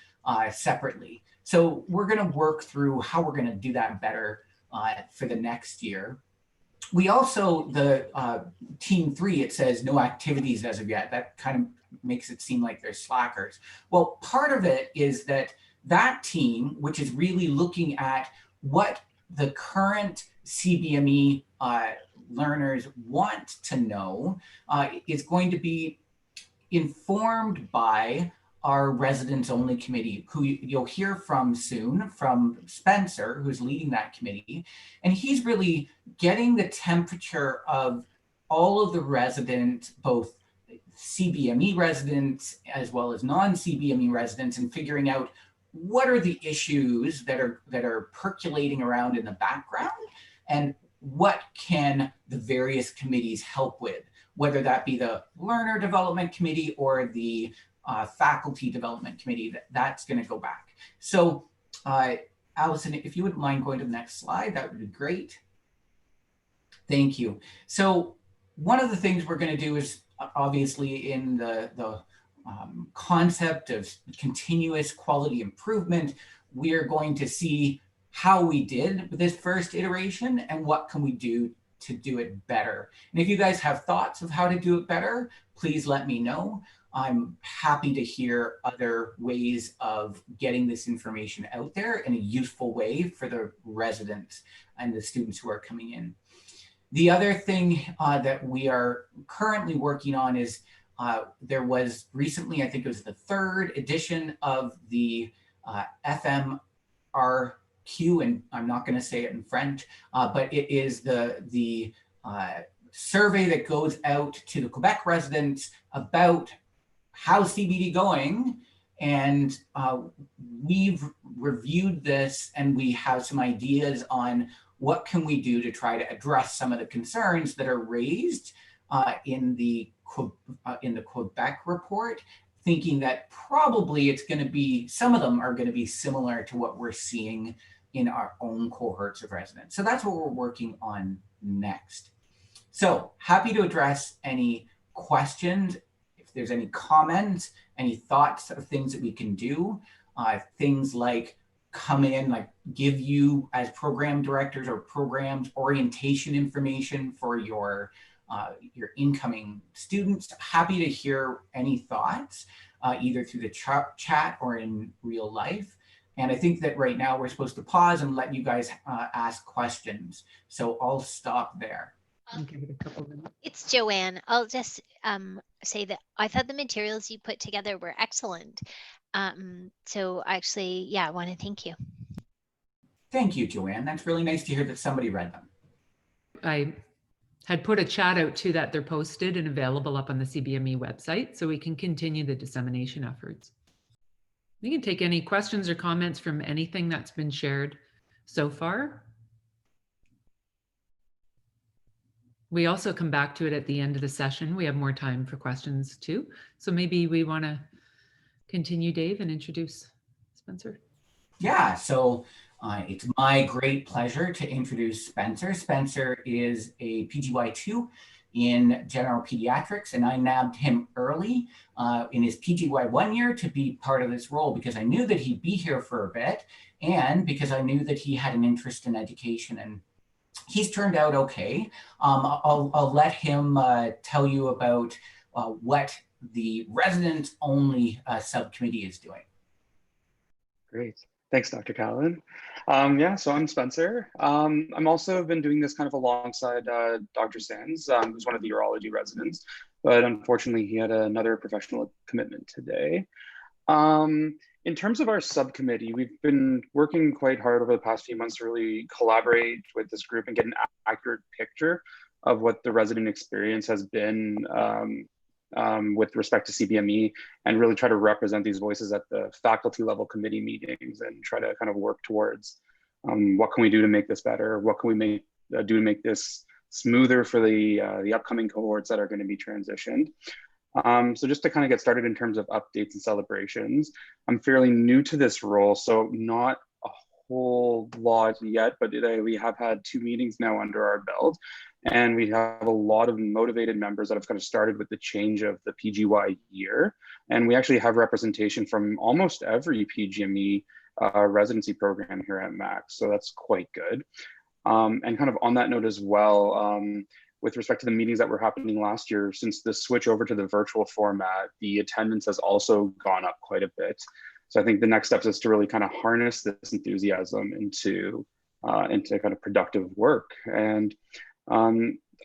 separately. So we're gonna work through how we're gonna do that better for the next year. We also, the team 3, it says no activities as of yet. That kind of makes it seem like they're slackers. Well, part of it is that that team, which is really looking at what the current CBME learners want to know, is going to be informed by our residents only committee, who you'll hear from soon, from Spencer, who's leading that committee. And he's really getting the temperature of all of the residents, both CBME residents as well as non-CBME residents, and figuring out what are the issues that are percolating around in the background, and what can the various committees help with, whether that be the Learner Development Committee or the Faculty Development Committee. That's going to go back. So Allison, if you wouldn't mind going to the next slide, that would be great. Thank you. So one of the things we're going to do is, obviously, in the concept of continuous quality improvement, we are going to see how we did with this first iteration and what can we do to do it better. And if you guys have thoughts of how to do it better, please let me know. I'm happy to hear other ways of getting this information out there in a useful way for the residents and the students who are coming in. The other thing that we are currently working on is there was recently, I think it was the 3rd edition of the FMRQ, and I'm not going to say it in French, but it is the survey that goes out to the Quebec residents about how's CBD going. And we've reviewed this, and we have some ideas on what can we do to try to address some of the concerns that are raised in the Quebec report, thinking that probably it's going to be, some of them are going to be similar to what we're seeing in our own cohorts of residents. So that's what we're working on next. So happy to address any questions. If there's any comments, any thoughts of things that we can do, things like come in, like give you as program directors or programs orientation information for your incoming students. Happy to hear any thoughts, either through the chat or in real life. And I think that right now we're supposed to pause and let you guys ask questions. So I'll stop there. I'll give it a couple of minutes. It's Joanne. I'll just say that I thought the materials you put together were excellent. So actually, yeah, I want to thank you. Thank you, Joanne. That's really nice to hear that somebody read them. I had put a chat out too that they're posted and available up on the CBME website, so we can continue the dissemination efforts. We can take any questions or comments from anything that's been shared so far. We also come back to it at the end of the session. We have more time for questions too. So maybe we want to continue, Dave, and introduce Spencer. Yeah, so it's my great pleasure to introduce Spencer. Spencer is a PGY2 in general pediatrics, and I nabbed him early in his PGY1 year to be part of this role because I knew that he'd be here for a bit, and because I knew that he had an interest in education, and he's turned out okay. I'll let him tell you about what the residents only subcommittee is doing. Great. Thanks, Dr. Callan. Yeah, so I'm Spencer. I'm also been doing this kind of alongside Dr. Sands, who's one of the urology residents, but unfortunately he had another professional commitment today. In terms of our subcommittee, we've been working quite hard over the past few months to really collaborate with this group and get an accurate picture of what the resident experience has been with respect to CBME, and really try to represent these voices at the faculty level committee meetings and try to kind of work towards what can we do to make this better? What can we do to make this smoother for the upcoming cohorts that are going to be transitioned? So just to kind of get started in terms of updates and celebrations, I'm fairly new to this role, so not a whole lot yet, but we have had 2 meetings now under our belt. And we have a lot of motivated members that have kind of started with the change of the PGY year. And we actually have representation from almost every PGME residency program here at Max. So that's quite good. And kind of on that note as well, with respect to the meetings that were happening last year, since the switch over to the virtual format, the attendance has also gone up quite a bit. So I think the next step is to really kind of harness this enthusiasm into kind of productive work. And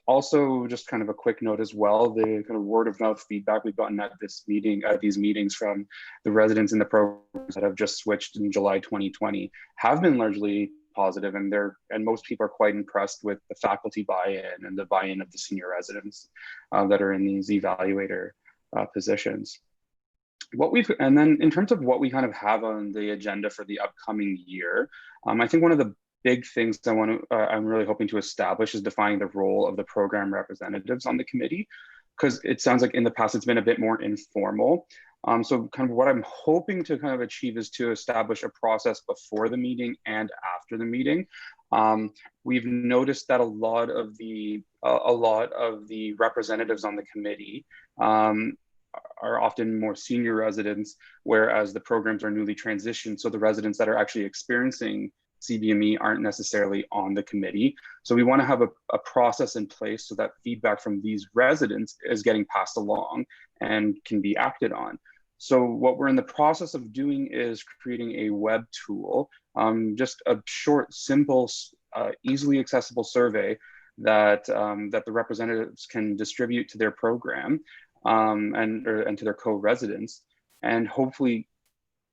also, just kind of a quick note as well, the kind of word of mouth feedback we've gotten at these meetings from the residents in the programs that have just switched in July 2020 have been largely positive, and most people are quite impressed with the faculty buy-in and the buy-in of the senior residents that are in these evaluator positions. And then in terms of what we kind of have on the agenda for the upcoming year, I think one of the big things I'm really hoping to establish is defining the role of the program representatives on the committee, because it sounds like in the past it's been a bit more informal. So kind of what I'm hoping to kind of achieve is to establish a process before the meeting and after the meeting. We've noticed that a lot of the representatives on the committee are often more senior residents, whereas the programs are newly transitioned. So the residents that are actually experiencing CBME aren't necessarily on the committee. So we want to have a process in place so that feedback from these residents is getting passed along and can be acted on. So what we're in the process of doing is creating a web tool, just a short, simple, easily accessible survey that the representatives can distribute to their program and to their co-residents, and hopefully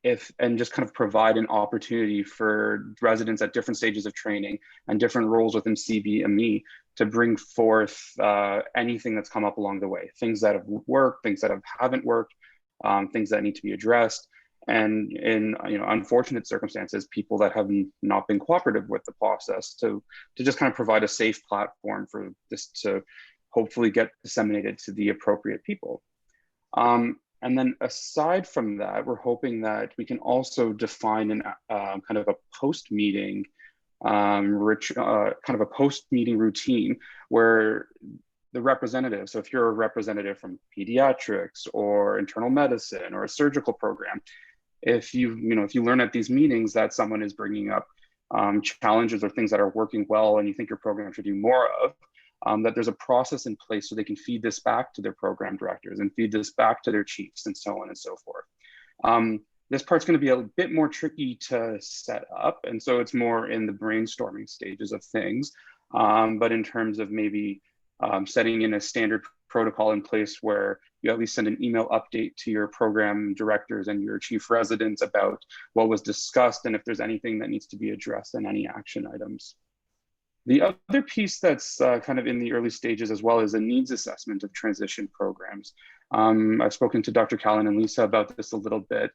just kind of provide an opportunity for residents at different stages of training and different roles within CBME to bring forth anything that's come up along the way, things that have worked, things that haven't worked, things that need to be addressed, and in unfortunate circumstances, people that have not been cooperative with the process, to just kind of provide a safe platform for this to hopefully get disseminated to the appropriate people. And then aside from that, we're hoping that we can also define kind of a post-meeting routine where the representative, so if you're a representative from pediatrics or internal medicine or a surgical program, if you learn at these meetings that someone is bringing up challenges or things that are working well and you think your program should do more of, that there's a process in place so they can feed this back to their program directors and feed this back to their chiefs and so on and so forth. This part's going to be a bit more tricky to set up, and so it's more in the brainstorming stages of things. But in terms of maybe setting in a standard protocol in place where you at least send an email update to your program directors and your chief residents about what was discussed and if there's anything that needs to be addressed and any action items. The other piece that's kind of in the early stages as well is a needs assessment of transition programs. I've spoken to Dr. Callan and Lisa about this a little bit,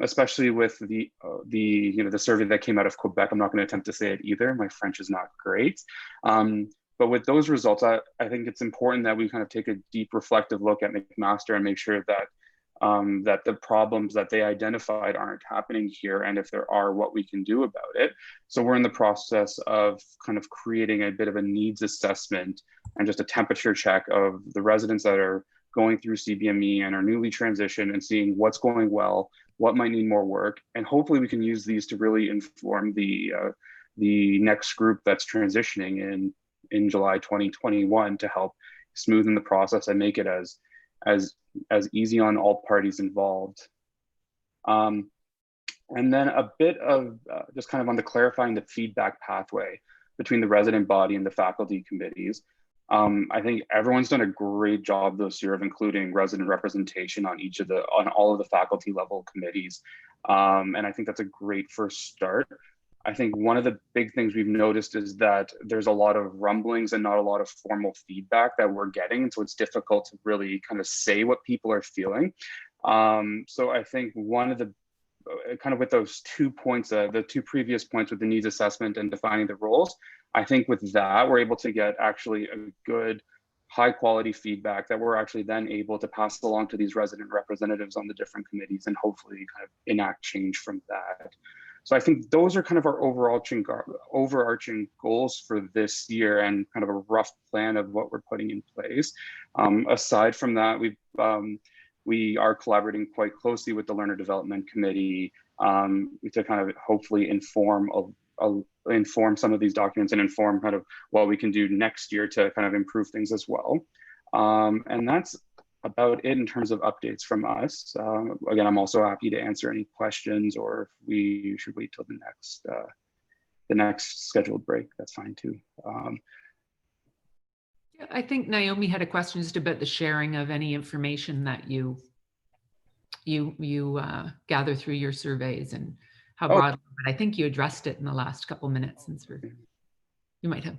especially with the survey that came out of Quebec. I'm not going to attempt to say it either. My French is not great. But with those results, I think it's important that we kind of take a deep reflective look at McMaster and make sure that that the problems that they identified aren't happening here, and if there are, what we can do about it. So we're in the process of kind of creating a bit of a needs assessment and just a temperature check of the residents that are going through CBME and are newly transitioned, and seeing what's going well, what might need more work, and hopefully we can use these to really inform the next group that's transitioning in July 2021 to help smoothen the process and make it as easy on all parties involved. And then a bit of just kind of on the clarifying the feedback pathway between the resident body and the faculty committees. I think everyone's done a great job this year of including resident representation on all of the faculty level committees. And I think that's a great first start. I think one of the big things we've noticed is that there's a lot of rumblings and not a lot of formal feedback that we're getting. And so it's difficult to really kind of say what people are feeling. So I think one of the, kind of with those 2 points, the two previous points with the needs assessment and defining the roles, I think with that, we're able to get actually a good, high quality feedback that we're actually then able to pass along to these resident representatives on the different committees and hopefully kind of enact change from that. So I think those are kind of our overarching goals for this year and kind of a rough plan of what we're putting in place. Aside from that, we are collaborating quite closely with the Learner Development Committee to kind of hopefully inform inform some of these documents and inform kind of what we can do next year to kind of improve things as well. And that's about it in terms of updates from us. Again, I'm also happy to answer any questions, or if we should wait till the next scheduled break, that's fine too. Yeah, I think Naomi had a question just about the sharing of any information that you gather through your surveys and how broadly, but I think you addressed it in the last couple minutes, since you might have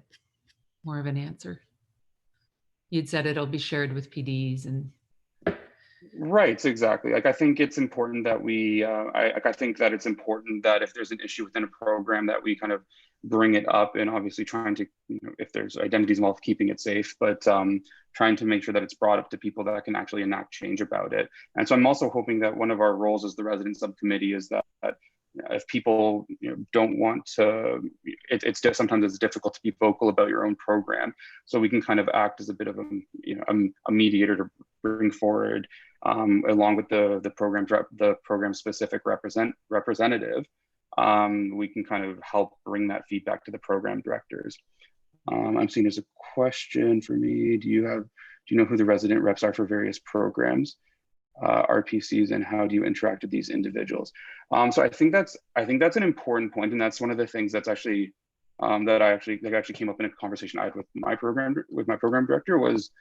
more of an answer. You'd said it'll be shared with PDs and. Right, exactly. Like, I think it's important that we, I think that it's important that if there's an issue within a program that we kind of bring it up, and obviously trying to, you know, if there's identities involved, keeping it safe, but trying to make sure that it's brought up to people that can actually enact change about it. And so I'm also hoping that one of our roles as the resident subcommittee is that if people, you know, don't want to, sometimes it's difficult to be vocal about your own program. So we can kind of act as a bit of a, you know, a mediator to bring forward, along with the program specific representative. We can kind of help bring that feedback to the program directors. I'm seeing there's a question for me. Do you know who the resident reps are for various programs? RPCs, and how do you interact with these individuals? So I think that's an important point, and that's one of the things that's actually that actually came up in a conversation I had with my program director. Was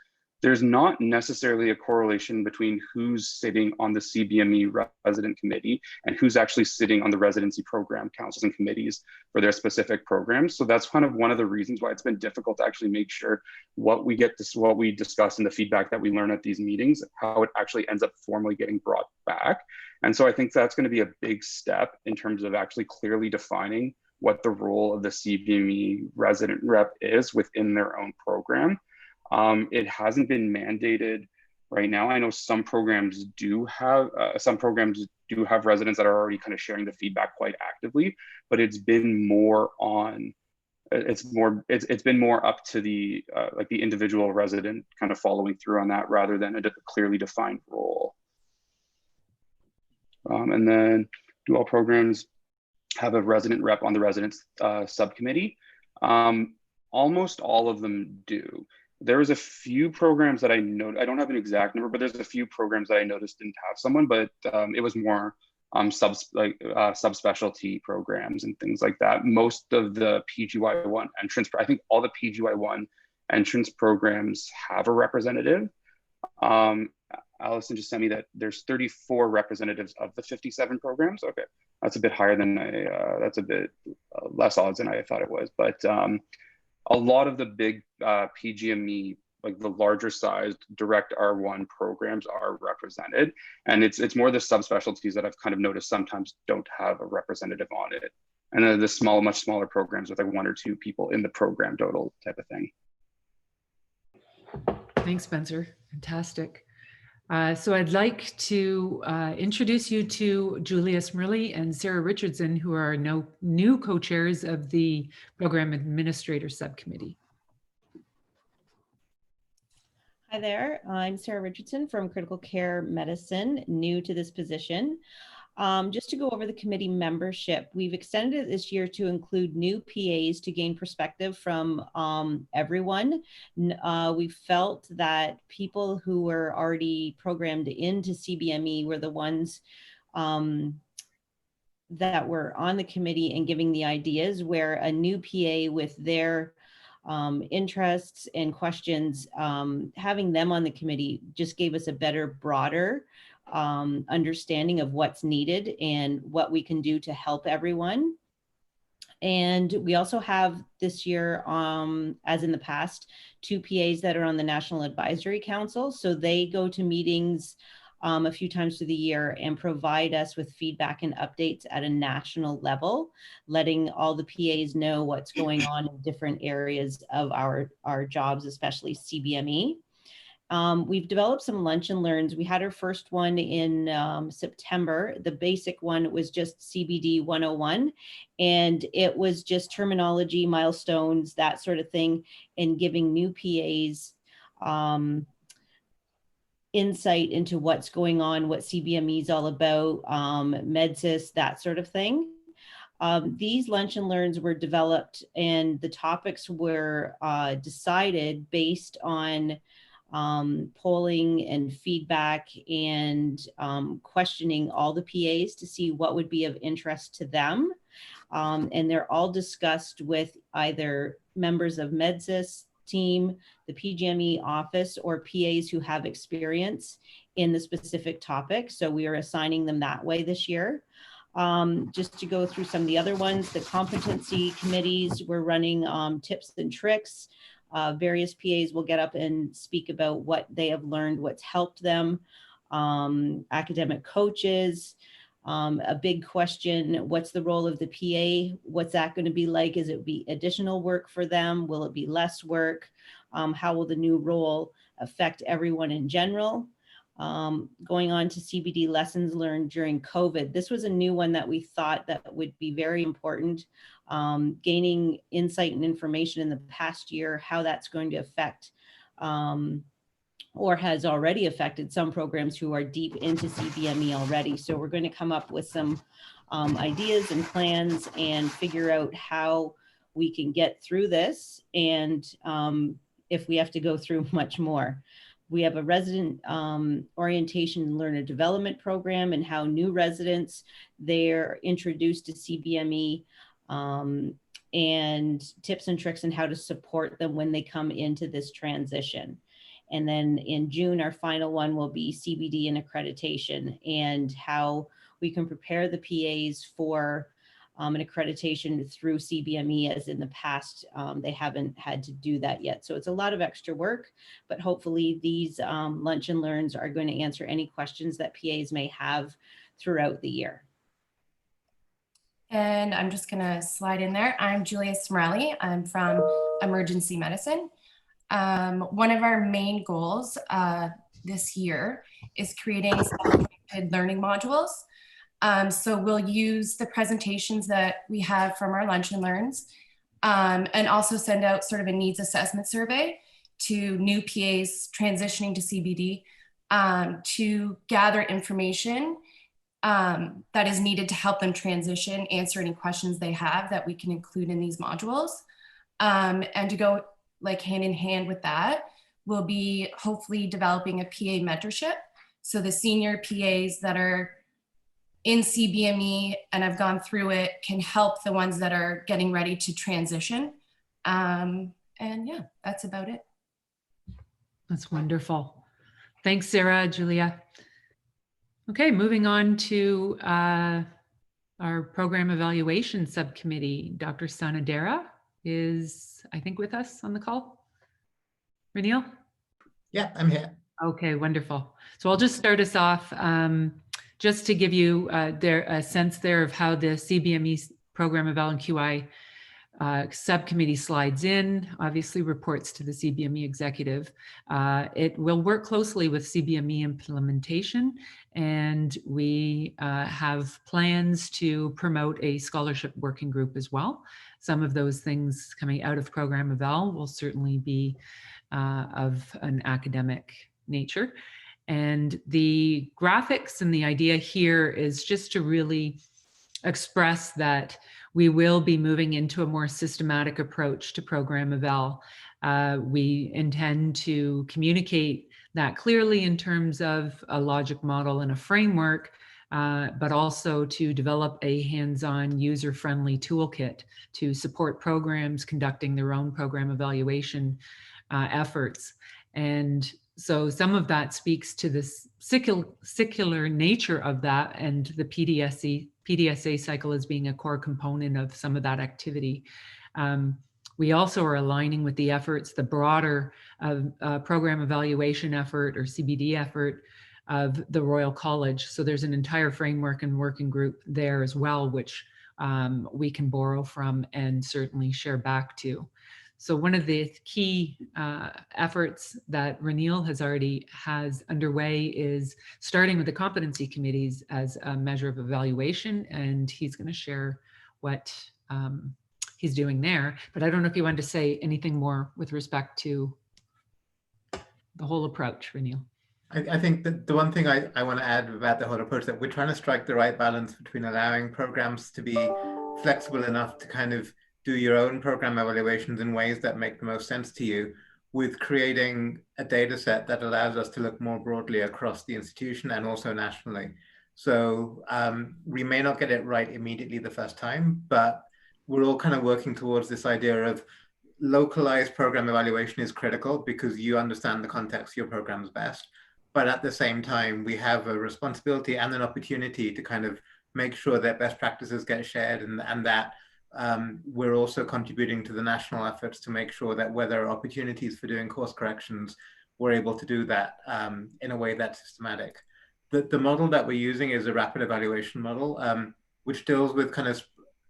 there's not necessarily a correlation between who's sitting on the CBME resident committee and who's actually sitting on the residency program councils and committees for their specific programs. So that's kind of one of the reasons why it's been difficult to actually make sure what we discuss in the feedback that we learn at these meetings, how it actually ends up formally getting brought back. And so I think that's going to be a big step in terms of actually clearly defining what the role of the CBME resident rep is within their own program. It hasn't been mandated right now. I know some programs do have residents that are already kind of sharing the feedback quite actively, but it's been more on, it's been more up to the like the individual resident kind of following through on that rather than a clearly defined role. And then, do all programs have a resident rep on the residents subcommittee? Almost all of them do. There was a few programs that I don't have an exact number, but there's a few programs that I noticed didn't have someone, but it was more subspecialty programs and things like that. Most of the PGY1 entrance, I think all the PGY1 entrance programs have a representative. Allison just sent me that there's 34 representatives of the 57 programs. Okay, that's a bit higher than that's a bit less odds than I thought it was, but a lot of the big PGME, like the larger sized direct R1 programs, are represented. And it's more the subspecialties that I've kind of noticed sometimes don't have a representative on it. And then the much smaller programs with like 1 or 2 people in the program total type of thing. Thanks, Spencer. Fantastic. So I'd like to introduce you to Julia Smurley and Sarah Richardson, who are new co-chairs of the Program Administrator Subcommittee. Hi there, I'm Sarah Richardson from Critical Care Medicine, new to this position. Just to go over the committee membership, we've extended it this year to include new PAs to gain perspective from everyone. We felt that people who were already programmed into CBME were the ones that were on the committee and giving the ideas, where a new PA with their interests and questions, having them on the committee just gave us a better, broader understanding of what's needed and what we can do to help everyone. And we also have this year, as in the past, 2 PAs that are on the National Advisory Council. So they go to meetings a few times through the year and provide us with feedback and updates at a national level, letting all the PAs know what's going on in different areas of our jobs, especially CBME. We've developed some lunch and learns. We had our first one in September. The basic one was just CBD 101, and it was just terminology, milestones, that sort of thing, and giving new PAs insight into what's going on, what CBME is all about, MedSIS, that sort of thing. These lunch and learns were developed and the topics were decided based on polling and feedback and questioning all the PAs to see what would be of interest to them. And they're all discussed with either members of MedSIS team, the PGME office, or PAs who have experience in the specific topic. So we are assigning them that way this year. Just to go through some of the other ones, the competency committees, we're running tips and tricks. Various PAs will get up and speak about what they have learned, what's helped them. Academic coaches, a big question, what's the role of the PA? What's that going to be like? Is it be additional work for them? Will it be less work? How will the new role affect everyone in general? Going on to CBD lessons learned during COVID. This was a new one that we thought that would be very important. Gaining insight and information in the past year, how that's going to affect or has already affected some programs who are deep into CBME already. So we're going to come up with some ideas and plans and figure out how we can get through this, and if we have to go through much more. We have a resident orientation and learner development program, and how new residents, they're introduced to CBME, and tips and tricks on how to support them when they come into this transition. And then in June, our final one will be CBD and accreditation, and how we can prepare the PAs for an accreditation through CBME, as in the past, they haven't had to do that yet. So it's a lot of extra work, but hopefully these lunch and learns are going to answer any questions that PAs may have throughout the year. And I'm just gonna slide in there. I'm Julia Smrelli. I'm from Emergency Medicine. One of our main goals this year is creating learning modules. So we'll use the presentations that we have from our lunch and learns, and also send out sort of a needs assessment survey to new PAs transitioning to CBD to gather information that is needed to help them transition, answer any questions they have that we can include in these modules. And to go like hand in hand with that, we'll be hopefully developing a PA mentorship. So the senior PAs that are in CBME and have gone through it can help the ones that are getting ready to transition. And yeah, that's about it. That's wonderful. Thanks, Sarah, Julia. Okay, moving on to our program evaluation subcommittee. Dr. Sanadera is, I think, with us on the call. Renil? Yeah, I'm here. Okay, wonderful. So I'll just start us off just to give you a sense there of how the CBME program eval and QI subcommittee slides in, obviously reports to the CBME executive. It will work closely with CBME implementation, and we have plans to promote a scholarship working group as well. Some of those things coming out of program eval will certainly be of an academic nature. And the graphics and the idea here is just to really express that we will be moving into a more systematic approach to program eval. We intend to communicate that clearly in terms of a logic model and a framework, but also to develop a hands-on user-friendly toolkit to support programs conducting their own program evaluation efforts. And so some of that speaks to this secular nature of that, and the PDSA cycle as being a core component of some of that activity. We also are aligning with the efforts, the broader program evaluation effort or CBD effort of the Royal College. So there's an entire framework and working group there as well, which we can borrow from and certainly share back to. So one of the key efforts that Renil has underway is starting with the competency committees as a measure of evaluation, and he's going to share what he's doing there. But I don't know if you wanted to say anything more with respect to the whole approach, Renil. I think that the one thing I want to add about the whole approach, that we're trying to strike the right balance between allowing programs to be flexible enough to kind of do your own program evaluations in ways that make the most sense to you, with creating a data set that allows us to look more broadly across the institution and also nationally. So we may not get it right immediately the first time, but we're all kind of working towards this idea of localized program evaluation is critical because you understand the context of your programs best. But at the same time, we have a responsibility and an opportunity to kind of make sure that best practices get shared, and that we're also contributing to the national efforts to make sure that where there are opportunities for doing course corrections, we're able to do that in a way that's systematic. The model that we're using is a rapid evaluation model, which deals with kind of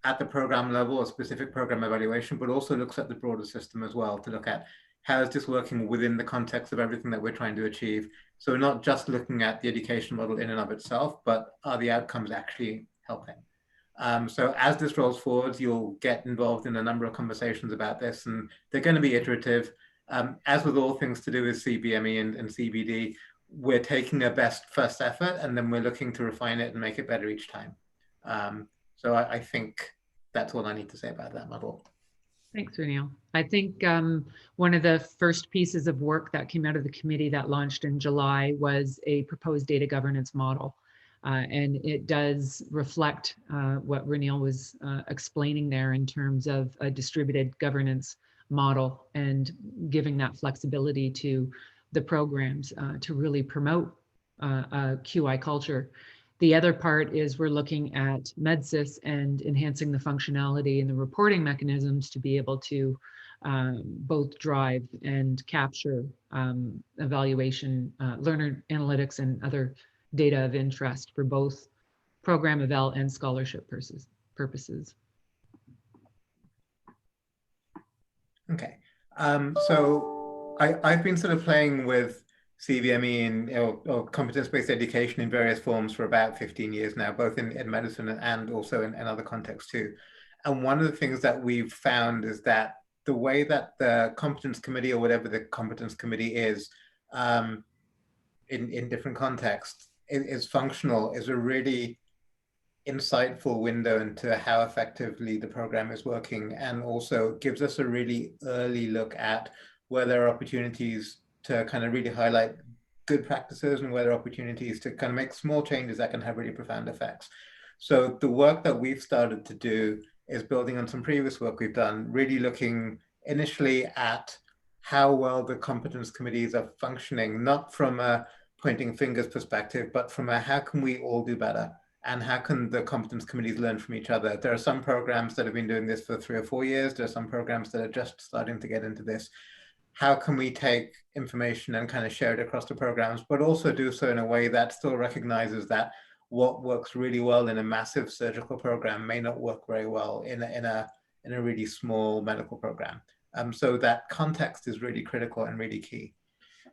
at the program level a specific program evaluation, but also looks at the broader system as well to look at how is this working within the context of everything that we're trying to achieve. So we're not just looking at the education model in and of itself, but are the outcomes actually helping? So as this rolls forward, you'll get involved in a number of conversations about this, and they're going to be iterative. As with all things to do with CBME and CBD, we're taking a best first effort, and then we're looking to refine it and make it better each time. So I think that's all I need to say about that model. Thanks, Reniel. I think one of the first pieces of work that came out of the committee that launched in July was a proposed data governance model. And it does reflect what Reniel was explaining there in terms of a distributed governance model and giving that flexibility to the programs to really promote a QI culture. The other part is we're looking at MedSIS and enhancing the functionality and the reporting mechanisms to be able to both drive and capture evaluation, learner analytics, and other data of interest for both program eval and scholarship purposes. Okay, so I've been sort of playing with CBME and or competence-based education in various forms for about 15 years now, both in medicine and also in other contexts too. And one of the things that we've found is that the way that the Competence Committee, or whatever the Competence Committee is, in different contexts, is functional, is a really insightful window into how effectively the program is working, and also gives us a really early look at where there are opportunities to kind of really highlight good practices and where there are opportunities to kind of make small changes that can have really profound effects. So the work that we've started to do is building on some previous work we've done, really looking initially at how well the competence committees are functioning, not from a pointing fingers perspective, but from a how can we all do better? And how can the competence committees learn from each other? There are some programs that have been doing this for 3 or 4 years. There are some programs that are just starting to get into this. How can we take information and kind of share it across the programs, but also do so in a way that still recognizes that what works really well in a massive surgical program may not work very well in a really small medical program. So that context is really critical and really key.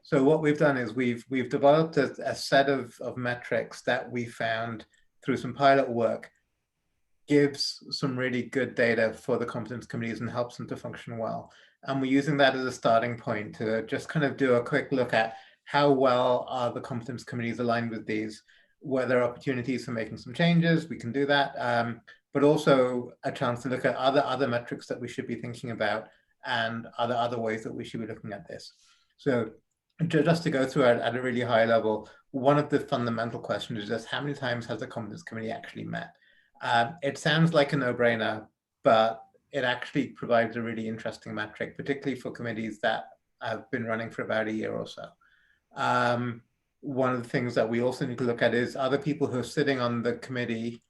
So what we've done is we've developed a set of metrics that we found through some pilot work gives some really good data for the competence committees and helps them to function well. And we're using that as a starting point to just kind of do a quick look at how well are the competence committees aligned with these. Where there are opportunities for making some changes, we can do that, but also a chance to look at other metrics that we should be thinking about and other ways that we should be looking at this. So just to go through it at a really high level, one of the fundamental questions is just how many times has the competence committee actually met? It sounds like a no-brainer, but it actually provides a really interesting metric, particularly for committees that have been running for about a year or so. One of the things that we also need to look at is, are the people who are sitting on the committee,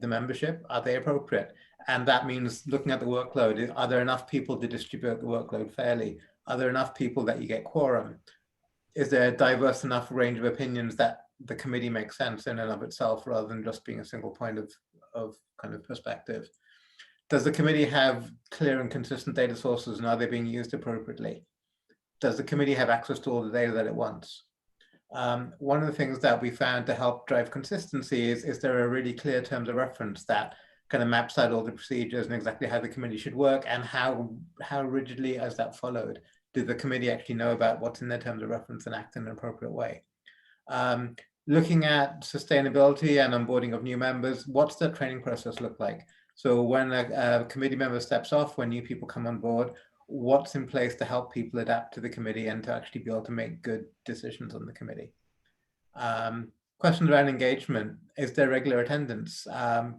the membership, are they appropriate? And that means looking at the workload. Are there enough people to distribute the workload fairly? Are there enough people that you get quorum? Is there a diverse enough range of opinions that the committee makes sense in and of itself, rather than just being a single point of kind of perspective? Does the committee have clear and consistent data sources, and are they being used appropriately? Does the committee have access to all the data that it wants? One of the things that we found to help drive consistency is there are really clear terms of reference that kind of maps out all the procedures and exactly how the committee should work, and how rigidly is that followed? Do the committee actually know about what's in their terms of reference and act in an appropriate way? Looking at sustainability and onboarding of new members, what's the training process look like? So when a committee member steps off, when new people come on board, what's in place to help people adapt to the committee and to actually be able to make good decisions on the committee? Questions around engagement. Is there regular attendance?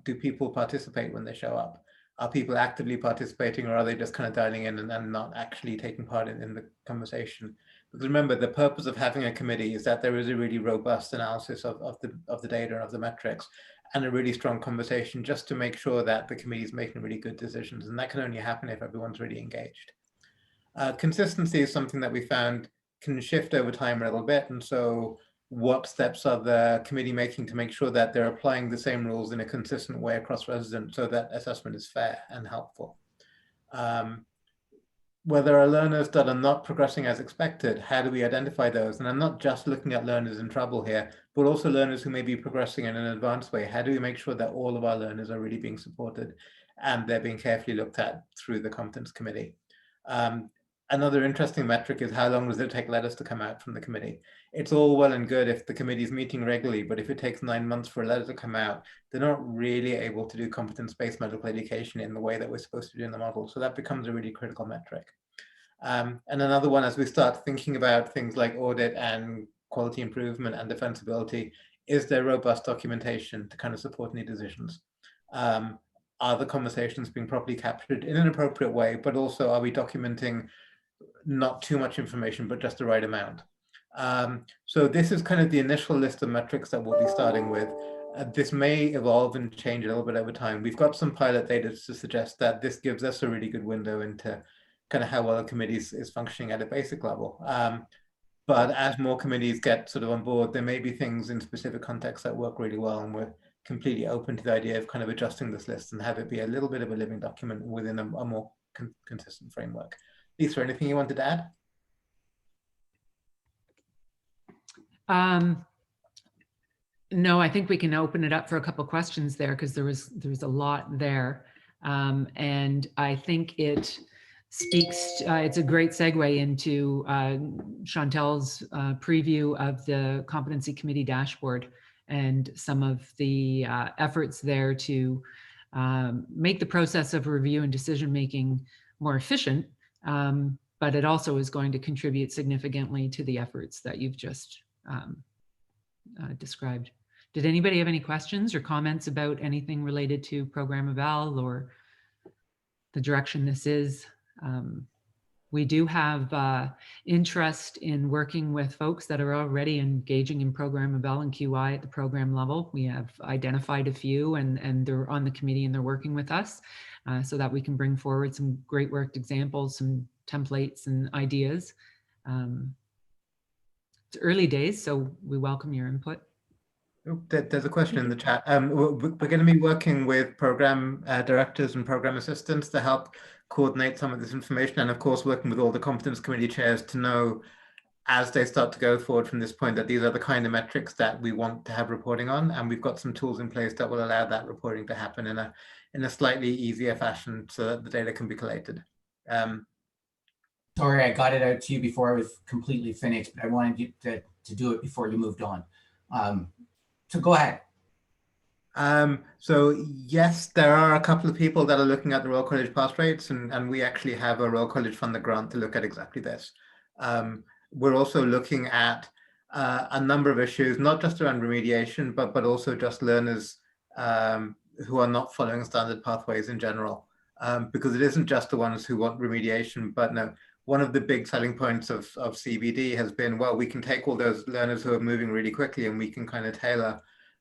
Do people participate when they show up? Are people actively participating, or are they just kind of dialing in and not actually taking part in the conversation? Because remember, the purpose of having a committee is that there is a really robust analysis of the data and of the metrics, and a really strong conversation just to make sure that the committee is making really good decisions. And that can only happen if everyone's really engaged. Consistency is something that we found can shift over time a little bit. And so what steps are the committee making to make sure that they're applying the same rules in a consistent way across residents so that assessment is fair and helpful? Where there are learners that are not progressing as expected, how do we identify those? And I'm not just looking at learners in trouble here, but also learners who may be progressing in an advanced way. How do we make sure that all of our learners are really being supported and they're being carefully looked at through the Competence Committee? Another interesting metric is how long does it take letters to come out from the committee? It's all well and good if the committee is meeting regularly, but if it takes 9 months for a letter to come out, they're not really able to do competence-based medical education in the way that we're supposed to do in the model. So that becomes a really critical metric. And another one, as we start thinking about things like audit and quality improvement and defensibility, is there robust documentation to kind of support any decisions? Are the conversations being properly captured in an appropriate way, but also are we documenting not too much information, but just the right amount? So this is kind of the initial list of metrics that we'll be starting with. This may evolve and change a little bit over time. We've got some pilot data to suggest that this gives us a really good window into kind of how well a committee is functioning at a basic level. But as more committees get sort of on board, there may be things in specific contexts that work really well, and we're completely open to the idea of kind of adjusting this list and have it be a little bit of a living document within a more consistent framework. Lisa, anything you wanted to add? No, I think we can open it up for a couple of questions there, because there was a lot there. And I think it speaks, it's a great segue into Chantel's preview of the Competency Committee Dashboard and some of the efforts there to make the process of review and decision-making more efficient. But it also is going to contribute significantly to the efforts that you've just described. Did anybody have any questions or comments about anything related to program eval or the direction this is? We do have interest in working with folks that are already engaging in program eval and QI at the program level. We have identified a few, and they're on the committee and they're working with us so that we can bring forward some great worked examples, some templates and ideas. It's early days, so we welcome your input. Oh, there's a question in the chat. We're going to be working with program directors and program assistants to help coordinate some of this information, and of course working with all the competence committee chairs to know, as they start to go forward from this point, that these are the kind of metrics that we want to have reporting on, and we've got some tools in place that will allow that reporting to happen in a slightly easier fashion so that the data can be collated. Sorry, I got it out to you before I was completely finished, but I wanted you to do it before you moved on. So go ahead. So yes, there are a couple of people that are looking at the Royal College pass rates, and we actually have a Royal College funded grant to look at exactly this. We're also looking at a number of issues, not just around remediation, but also just learners who are not following standard pathways in general, because it isn't just the ones who want remediation, but no. One of the big selling points of CBD has been, well, we can take all those learners who are moving really quickly and we can kind of tailor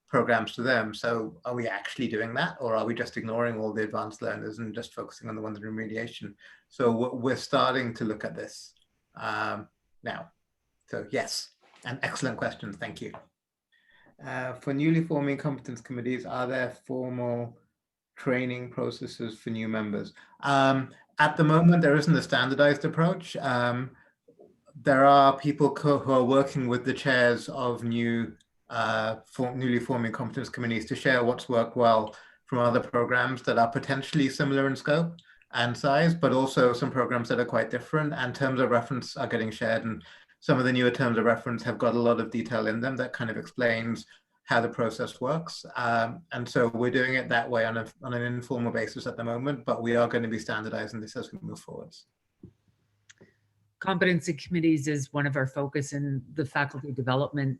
programs to them. So are we actually doing that, or are we just ignoring all the advanced learners and just focusing on the ones in remediation? So we're starting to look at this now. So yes, an excellent question. Thank you. For newly forming competence committees, are there formal training processes for new members? At the moment, there isn't a standardized approach. There are people who are working with the chairs of newly forming competence committees to share what's worked well from other programs that are potentially similar in scope and size, but also some programs that are quite different, and terms of reference are getting shared. And some of the newer terms of reference have got a lot of detail in them that kind of explains how the process works. And so we're doing it that way on an informal basis at the moment, but we are going to be standardizing this as we move forwards. Competency committees is one of our focus in the faculty development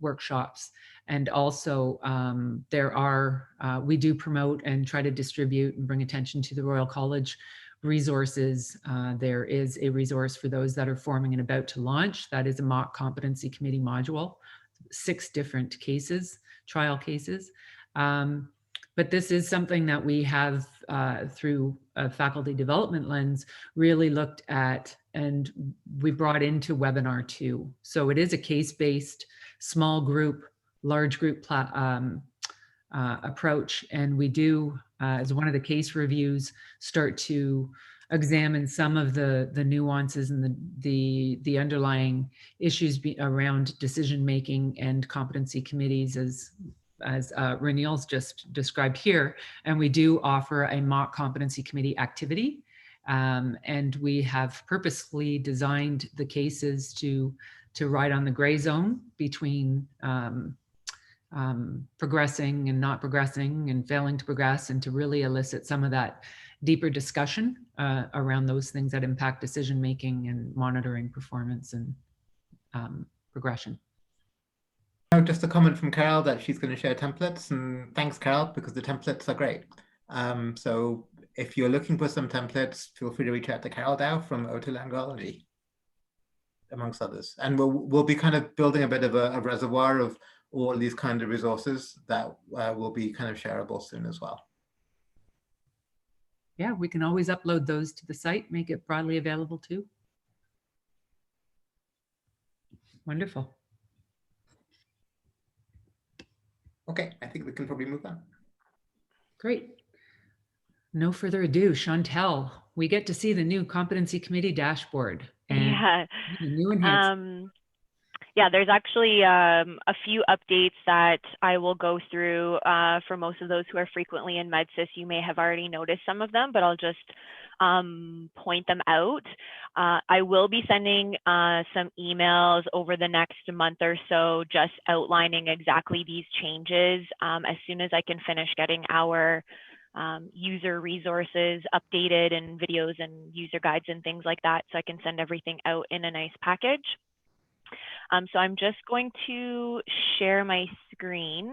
workshops. And also we do promote and try to distribute and bring attention to the Royal College resources. There is a resource for those that are forming and about to launch. That is a mock competency committee module, 6 different cases, trial cases. But this is something that we have through a faculty development lens really looked at, and we brought into webinar 2. So it is a case-based small group, large group approach. And we do, as one of the case reviews, start to examine some of the nuances and the underlying issues around decision-making and competency committees as Renil's just described here. And we do offer a mock competency committee activity. And we have purposely designed the cases to ride on the gray zone between progressing and not progressing and failing to progress, and to really elicit some of that deeper discussion around those things that impact decision-making and monitoring performance and progression. Just a comment from Carol that she's going to share templates, and thanks, Carol, because the templates are great. So if you're looking for some templates, feel free to reach out to Carol Dow from Otolaryngology, amongst others. And we'll be kind of building a bit of a reservoir of all these kind of resources that will be kind of shareable soon as well. Yeah, we can always upload those to the site, make it broadly available too. Wonderful. Okay, I think we can probably move on. Great. No further ado, Chantel, we get to see the new Competency Committee Dashboard. And new enhancements. Yeah, there's actually a few updates that I will go through for most of those who are frequently in MedSIS. You may have already noticed some of them, but I'll just point them out. I will be sending some emails over the next month or so, just outlining exactly these changes as soon as I can finish getting our user resources updated and videos and user guides and things like that, so I can send everything out in a nice package. So I'm just going to share my screen.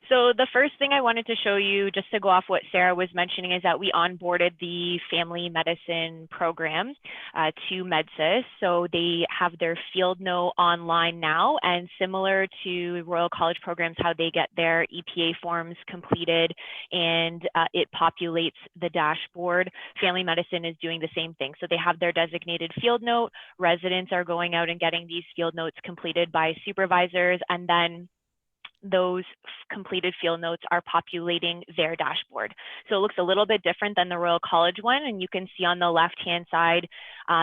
So the first thing I wanted to show you, just to go off what Sarah was mentioning, is that we onboarded the family medicine program to MedSIS. So they have their field note online now, and similar to Royal College programs, how they get their EPA forms completed and it populates the dashboard. Family medicine is doing the same thing. So they have their designated field note. Residents are going out and getting these field notes completed by supervisors, and then those completed field notes are populating their dashboard. So it looks a little bit different than the Royal College one. And you can see on the left-hand side,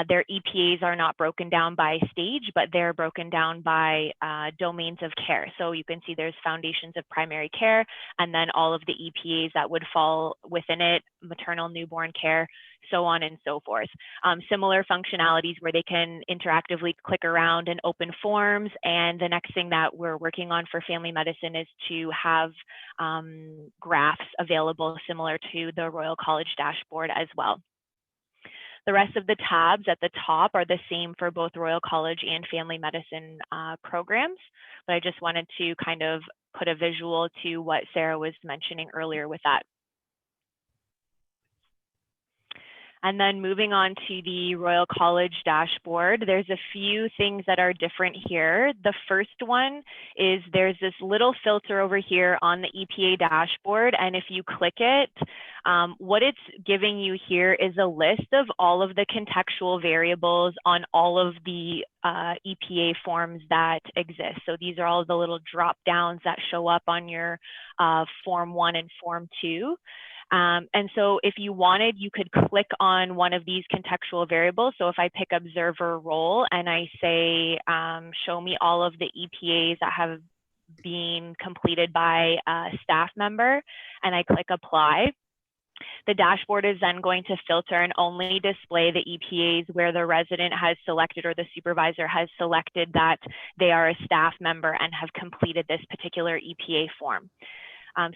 their EPAs are not broken down by stage, but they're broken down by domains of care. So you can see there's foundations of primary care, and then all of the EPAs that would fall within it, maternal newborn care, so on and so forth. Similar functionalities where they can interactively click around and open forms. And the next thing that we're working on for family medicine is to have graphs available similar to the Royal College dashboard as well. The rest of the tabs at the top are the same for both Royal College and family medicine programs, but I just wanted to kind of put a visual to what Sarah was mentioning earlier with that. And then moving on to the Royal College dashboard, there's a few things that are different here. The first one is there's this little filter over here on the EPA dashboard. And if you click it, what it's giving you here is a list of all of the contextual variables on all of the EPA forms that exist. So these are all the little drop downs that show up on your Form 1 and Form 2. And so if you wanted, you could click on one of these contextual variables. So if I pick observer role and I say, show me all of the EPAs that have been completed by a staff member, and I click apply, The dashboard is then going to filter and only display the EPAs where the resident has selected or the supervisor has selected that they are a staff member and have completed this particular EPA form.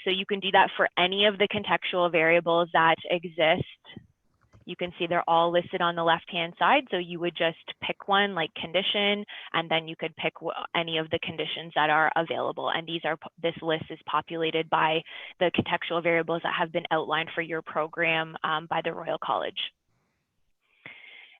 So you can do that for any of the contextual variables that exist. You can see they're all listed on the left-hand side. So you would just pick one like condition, and then you could pick any of the conditions that are available. And this list is populated by the contextual variables that have been outlined for your program by the Royal College.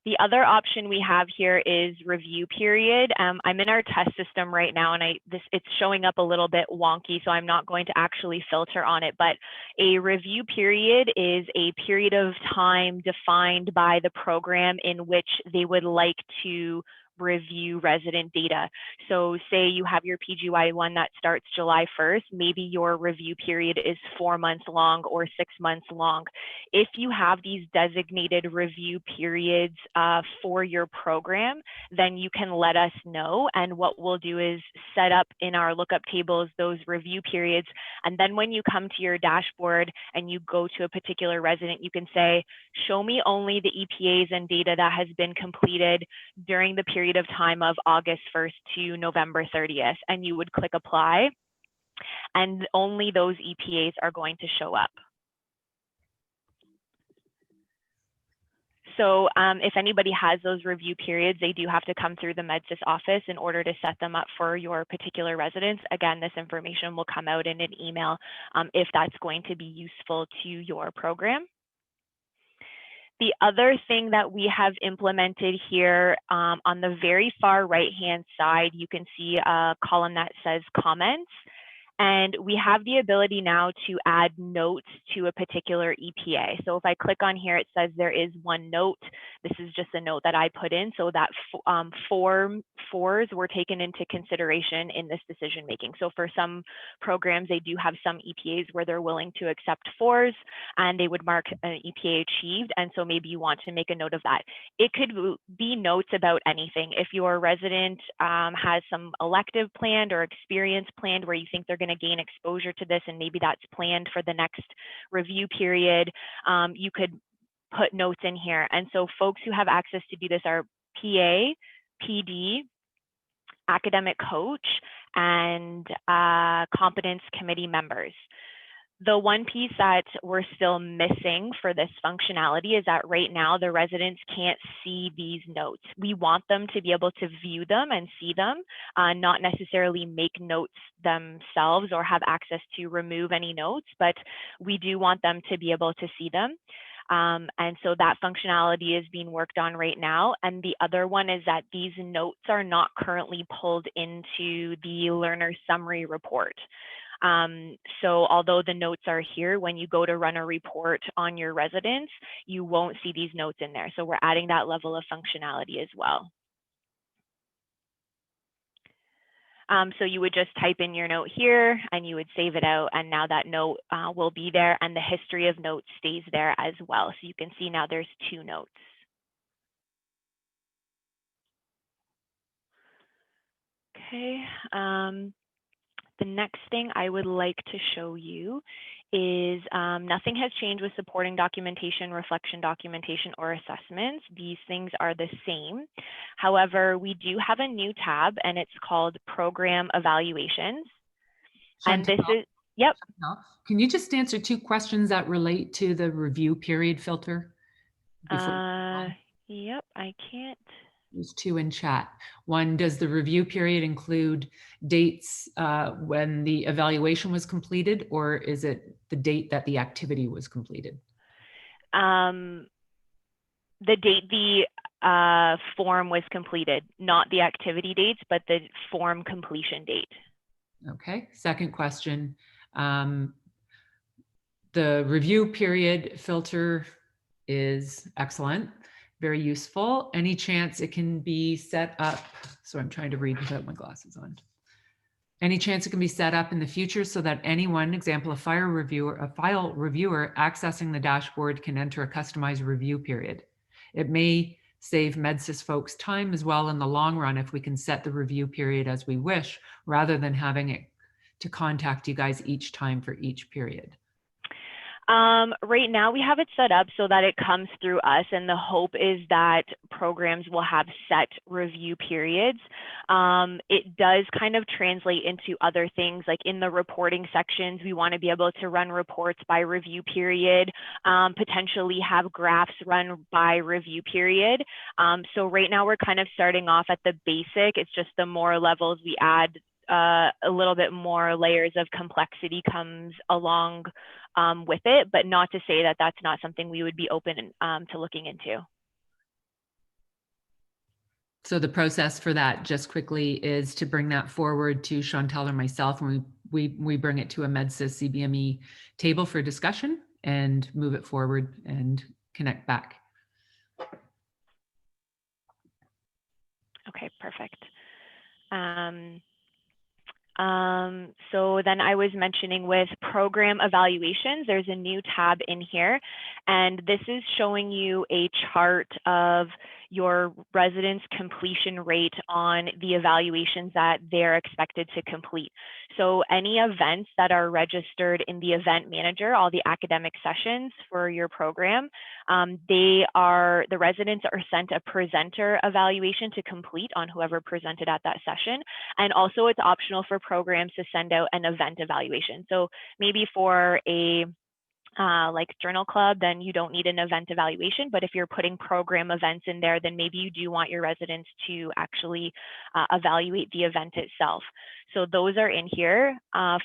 The other option we have here is review period. I'm in our test system right now, and it's showing up a little bit wonky, so I'm not going to actually filter on it. But a review period is a period of time defined by the program in which they would like to review resident data. So say you have your PGY one that starts July 1st, maybe your review period is 4 months long or 6 months long. If you have these designated review periods for your program, then you can let us know. And what we'll do is set up in our lookup tables those review periods. And then when you come to your dashboard and you go to a particular resident, you can say, show me only the EPAs and data that has been completed during the period of time of August 1st to November 30th, and you would click apply, and only those EPAs are going to show up. So if anybody has those review periods, they do have to come through the MedSIS office in order to set them up for your particular residence. Again, this information will come out in an email if that's going to be useful to your program. The other thing that we have implemented here on the very far right-hand side, you can see a column that says comments. And we have the ability now to add notes to a particular EPA. So if I click on here, it says there is one note. This is just a note that I put in so that fours were taken into consideration in this decision making. So for some programs, they do have some EPAs where they're willing to accept fours and they would mark an EPA achieved. And so maybe you want to make a note of that. It could be notes about anything. If your resident has some elective planned or experience planned where you think they're going to gain exposure to this, and maybe that's planned for the next review period, you could put notes in here. And so folks who have access to do this are PA, PD, academic coach, and competence committee members. The one piece that we're still missing for this functionality is that right now the residents can't see these notes. We want them to be able to view them and see them, not necessarily make notes themselves or have access to remove any notes, but we do want them to be able to see them. And so that functionality is being worked on right now. And the other one is that these notes are not currently pulled into the learner summary report. So although the notes are here, when you go to run a report on your residents, you won't see these notes in there. So we're adding that level of functionality as well. So you would just type in your note here and you would save it out, and now that note will be there, and the history of notes stays there as well. So you can see now there's 2 notes. Okay. The next thing I would like to show you is nothing has changed with supporting documentation, reflection documentation, or assessments. These things are the same. However, we do have a new tab, and it's called Program Evaluations. And this is, yep. Can you just answer 2 questions that relate to the review period filter? Yep, I can't. There's 2 in chat. One, does the review period include dates when the evaluation was completed, or is it the date that the activity was completed? The date the form was completed, not the activity dates, but the form completion date. Okay, second question. The review period filter is excellent. Very useful. Any chance it can be set up? So I'm trying to read without my glasses on. Any chance it can be set up in the future so that anyone, example, a file reviewer accessing the dashboard can enter a customized review period? It may save MedSIS folks time as well in the long run if we can set the review period as we wish, rather than having it to contact you guys each time for each period. Right now we have it set up so that it comes through us, and the hope is that programs will have set review periods. It does kind of translate into other things, like in the reporting sections, we want to be able to run reports by review period, potentially have graphs run by review period. So right now we're kind of starting off at the basic. It's just the more levels we add, a little bit more layers of complexity comes along with it, but not to say that that's not something we would be open to looking into. So the process for that, just quickly, is to bring that forward to Chantal or myself, and we bring it to a MedSIS CBME table for discussion and move it forward and connect back. Okay, perfect. So then I was mentioning with program evaluations, there's a new tab in here, and this is showing you a chart of your residents' completion rate on the evaluations that they're expected to complete. So any events that are registered in the event manager, all the academic sessions for your program, the residents are sent a presenter evaluation to complete on whoever presented at that session. And also it's optional for programs to send out an event evaluation. So maybe for a like journal club, then you don't need an event evaluation. But if you're putting program events in there, then maybe you do want your residents to actually evaluate the event itself. So those are in here.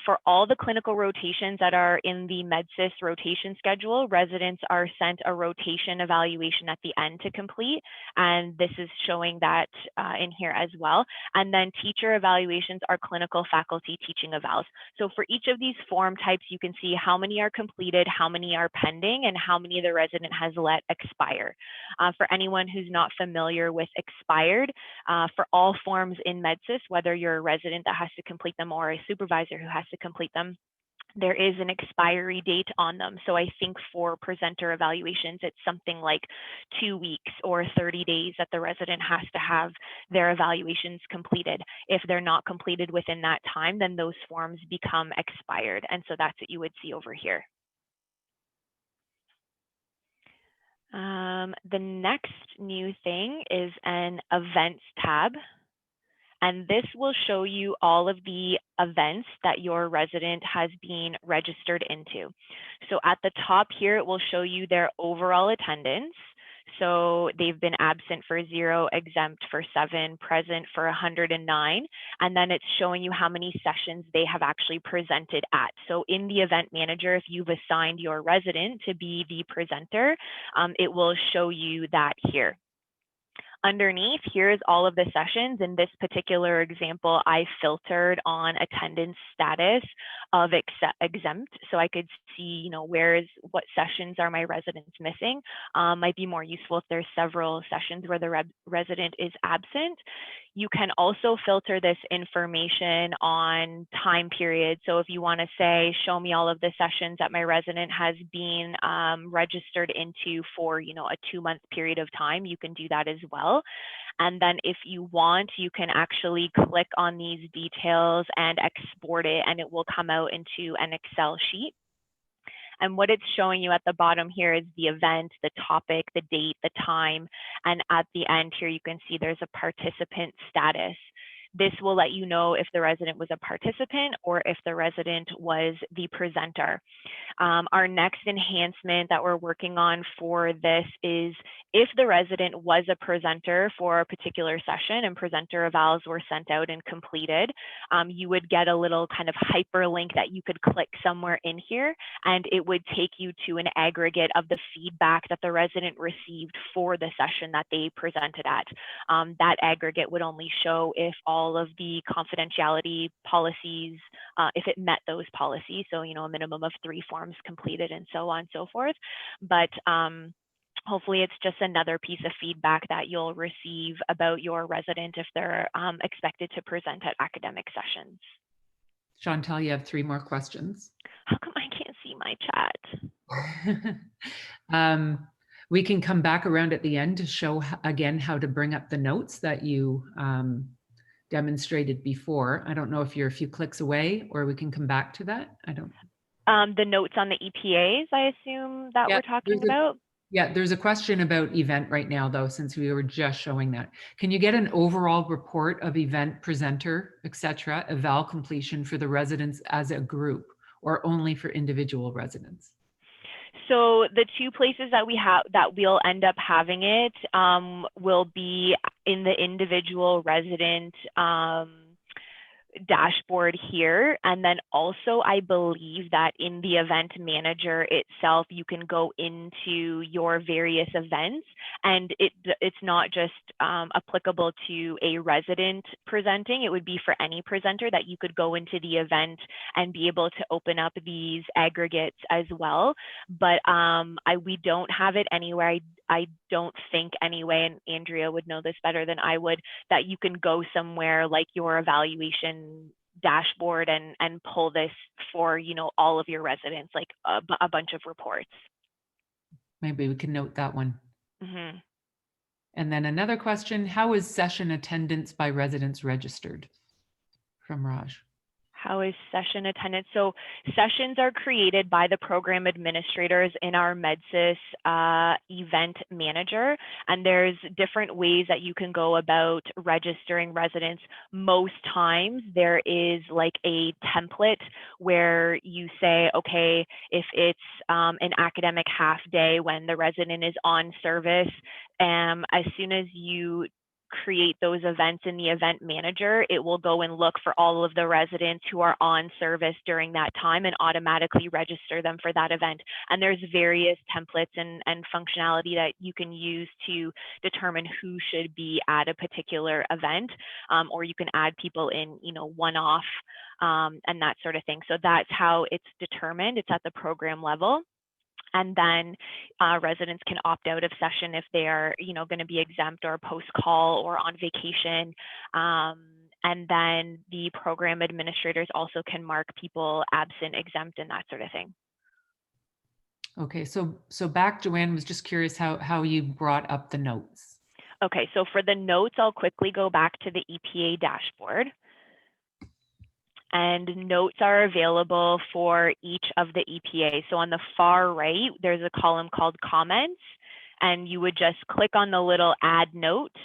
For all the clinical rotations that are in the MedSIS rotation schedule, residents are sent a rotation evaluation at the end to complete. And this is showing that in here as well. And then teacher evaluations are clinical faculty teaching evals. So for each of these form types, you can see how many are completed, how many are pending, and how many the resident has let expire. For anyone who's not familiar with expired, for all forms in MedSIS, whether you're a resident that has to complete them or a supervisor who has to complete them, there is an expiry date on them. So I think for presenter evaluations, it's something like 2 weeks or 30 days that the resident has to have their evaluations completed. If they're not completed within that time, then those forms become expired. And so that's what you would see over here. The next new thing is an events tab. And this will show you all of the events that your resident has been registered into. So at the top here, it will show you their overall attendance. So they've been absent for 0, exempt for 7, present for 109. And then it's showing you how many sessions they have actually presented at. So in the event manager, if you've assigned your resident to be the presenter, it will show you that here. Underneath, here's all of the sessions. In this particular example, I filtered on attendance status of exempt. So I could see, what sessions are my residents missing. Might be more useful if there's several sessions where the resident is absent. You can also filter this information on time period. So if you want to say, show me all of the sessions that my resident has been registered into for, a 2-month period of time, you can do that as well. And then if you want, you can actually click on these details and export it, and it will come out into an Excel sheet. And what it's showing you at the bottom here is the event, the topic, the date, the time. And at the end here, you can see there's a participant status. This will let you know if the resident was a participant or if the resident was the presenter. Our next enhancement that we're working on for this is if the resident was a presenter for a particular session and presenter evals were sent out and completed, you would get a little kind of hyperlink that you could click somewhere in here, and it would take you to an aggregate of the feedback that the resident received for the session that they presented at. That aggregate would only show if all of the confidentiality policies, if it met those policies, so a minimum of 3 forms completed and so on and so forth. But hopefully it's just another piece of feedback that you'll receive about your resident if they're expected to present at academic sessions. Chantal, you have 3 more questions. How come I can't see my chat? We can come back around at the end to show again how to bring up the notes that you demonstrated before. I don't know if you're a few clicks away, or we can come back to that. I don't. The notes on the EPAs, I assume that Yeah, we're talking about. Yeah, there's a question about event right now, though, since we were just showing that. Can you get an overall report of event presenter, et cetera, eval completion for the residents as a group, or only for individual residents? So the two places that we'll end up having it will be in the individual resident dashboard here. And then also, I believe that in the event manager itself, you can go into your various events, and it's not just applicable to a resident presenting. It would be for any presenter that you could go into the event and be able to open up these aggregates as well. But we don't have it anywhere. I don't think anyway, and Andrea would know this better than I would, that you can go somewhere like your evaluation dashboard and pull this for, you know, all of your residents, like a bunch of reports. Maybe we can note that one. Mm-hmm. And then another question, how is session attendance by residents registered? From Raj. How is session attendance? So sessions are created by the program administrators in our MedSIS event manager, and there's different ways that you can go about registering residents. Most times there is like a template where you say, okay, if it's an academic half day when the resident is on service, as soon as you create those events in the event manager, it will go and look for all of the residents who are on service during that time and automatically register them for that event. And there's various templates and functionality that you can use to determine who should be at a particular event, or you can add people in, you know, one-off and that sort of thing. So that's how it's determined. It's at the program level. And then residents can opt out of session if they are, you know, going to be exempt or post-call or on vacation. And then the program administrators also can mark people absent, exempt, and that sort of thing. Okay, so back, Joanne, was just curious how you brought up the notes. Okay, so for the notes, I'll quickly go back to the EPA dashboard. And notes are available for each of the EPA. So on the far right, there's a column called comments, and you would just click on the little add note,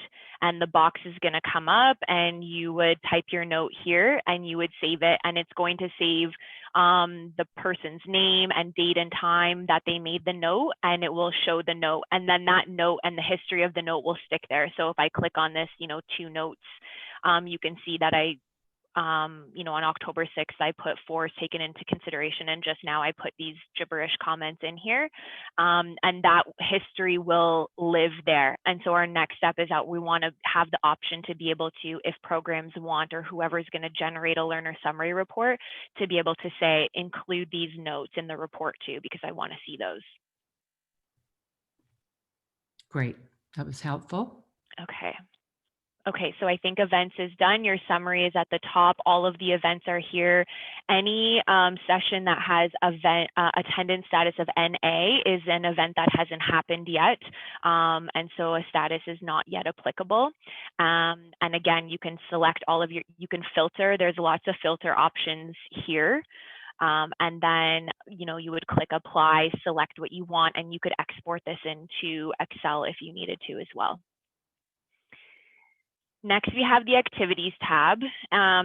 and the box is going to come up, and you would type your note here, and you would save it, and it's going to save the person's name and date and time that they made the note, and it will show the note, and then that note and the history of the note will stick there. So if I click on this, you know, 2 notes, you can see that you know, on October 6th, I put 4 taken into consideration, and just now I put these gibberish comments in here, and that history will live there. And so our next step is that we want to have the option to be able to, if programs want, or whoever's going to generate a learner summary report, to be able to say, include these notes in the report too, because I want to see those. Great, that was helpful. Okay. Okay, so I think events is done. Your summary is at the top. All of the events are here. Any session that has event attendance status of NA is an event that hasn't happened yet. And so a status is not yet applicable. And again, you can select all of you can filter. There's lots of filter options here. And then, you know, you would click apply, select what you want, and you could export this into Excel if you needed to as well. Next, we have the activities tab.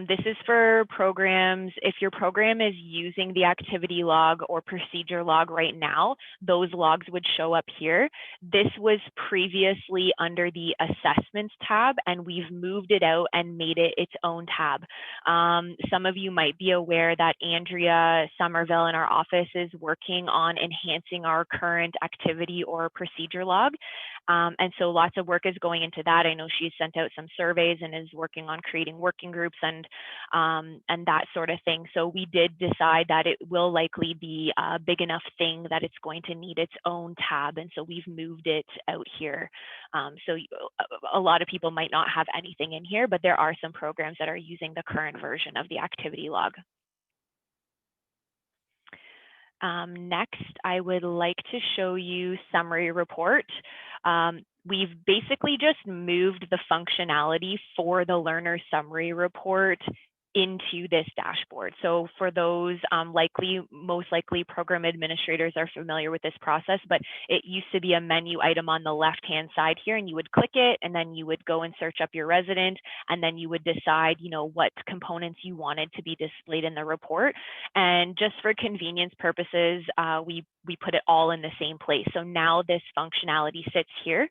This is for programs. If your program is using the activity log or procedure log right now, those logs would show up here. This was previously under the assessments tab, and we've moved it out and made it its own tab. Some of you might be aware that Andrea Somerville in our office is working on enhancing our current activity or procedure log. And so lots of work is going into that. I know she's sent out some surveys and is working on creating working groups and that sort of thing. So we did decide that it will likely be a big enough thing that it's going to need its own tab. And so we've moved it out here. So a lot of people might not have anything in here, but there are some programs that are using the current version of the activity log. Next, I would like to show you summary report. We've basically just moved the functionality for the learner summary report into this dashboard. So for those most likely program administrators are familiar with this process, but it used to be a menu item on the left-hand side here, and you would click it, and then you would go and search up your resident, and then you would decide, what components you wanted to be displayed in the report. And just for convenience purposes, we put it all in the same place. So now this functionality sits here.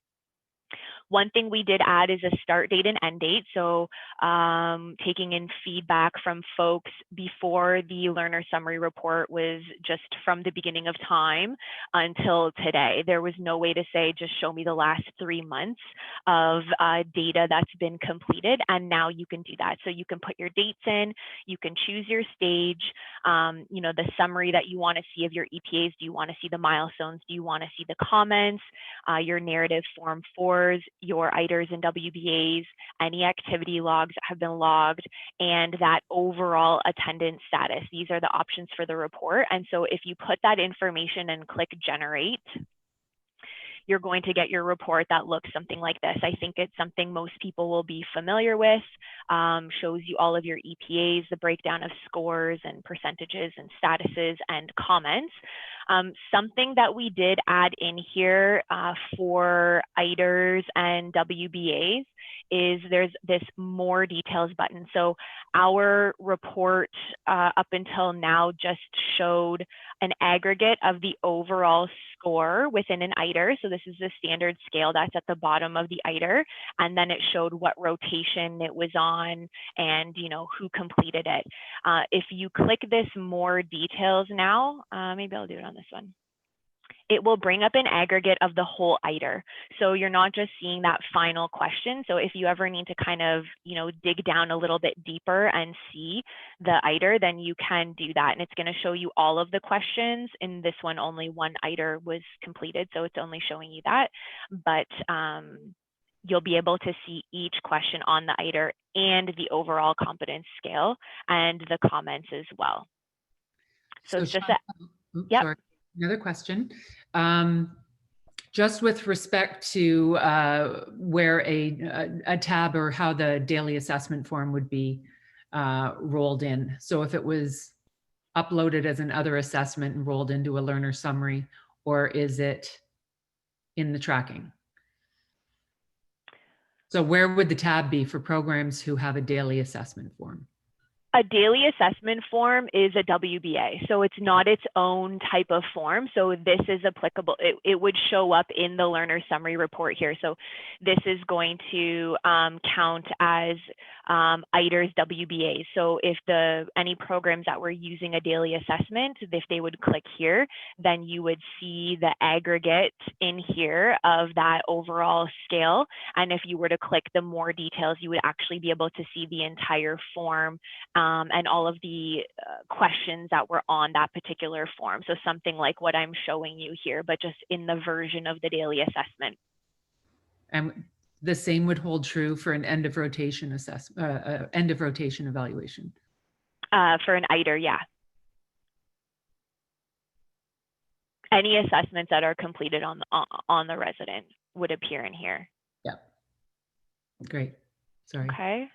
One thing we did add is a start date and end date. So taking in feedback from folks before the learner summary report was just from the beginning of time until today. There was no way to say, just show me the last 3 months of data that's been completed. And now you can do that. So you can put your dates in, you can choose your stage, the summary that you want to see of your EPAs. Do you want to see the milestones? Do you want to see the comments, your narrative form 4s, your ITERs and WBAs, any activity logs that have been logged, and that overall attendance status. These are the options for the report. And so if you put that information and click generate, you're going to get your report that looks something like this. I think it's something most people will be familiar with. Shows you all of your EPAs, the breakdown of scores and percentages and statuses and comments. Something that we did add in here for ITERs and WBAs is there's this more details button. So our report up until now just showed an aggregate of the overall score within an ITER. So this is the standard scale that's at the bottom of the ITER. And then it showed what rotation it was on and who completed it. If you click this more details now, maybe I'll do it on this one. It will bring up an aggregate of the whole ITER. So you're not just seeing that final question. So if you ever need to kind of, dig down a little bit deeper and see the ITER, then you can do that. And it's going to show you all of the questions. In this one, only one ITER was completed, so it's only showing you that. But you'll be able to see each question on the ITER and the overall competence scale and the comments as well. So it's just that. Yep. Sorry. Another question. Just with respect to where a tab or how the daily assessment form would be rolled in. So if it was uploaded as an other assessment and rolled into a learner summary, or is it in the tracking? So where would the tab be for programs who have a daily assessment form? A daily assessment form is a WBA, so it's not its own type of form. So this is applicable. It would show up in the learner summary report here. So this is going to count as ITERs WBAs. So if any programs that were using a daily assessment, if they would click here, then you would see the aggregate in here of that overall scale. And if you were to click the more details, you would actually be able to see the entire form and all of the questions that were on that particular form. So something like what I'm showing you here, but just in the version of the daily assessment. And the same would hold true for an end of rotation end of rotation evaluation. For an ITER, yeah. Any assessments that are completed on the resident would appear in here. Yeah. Great. Sorry. Okay.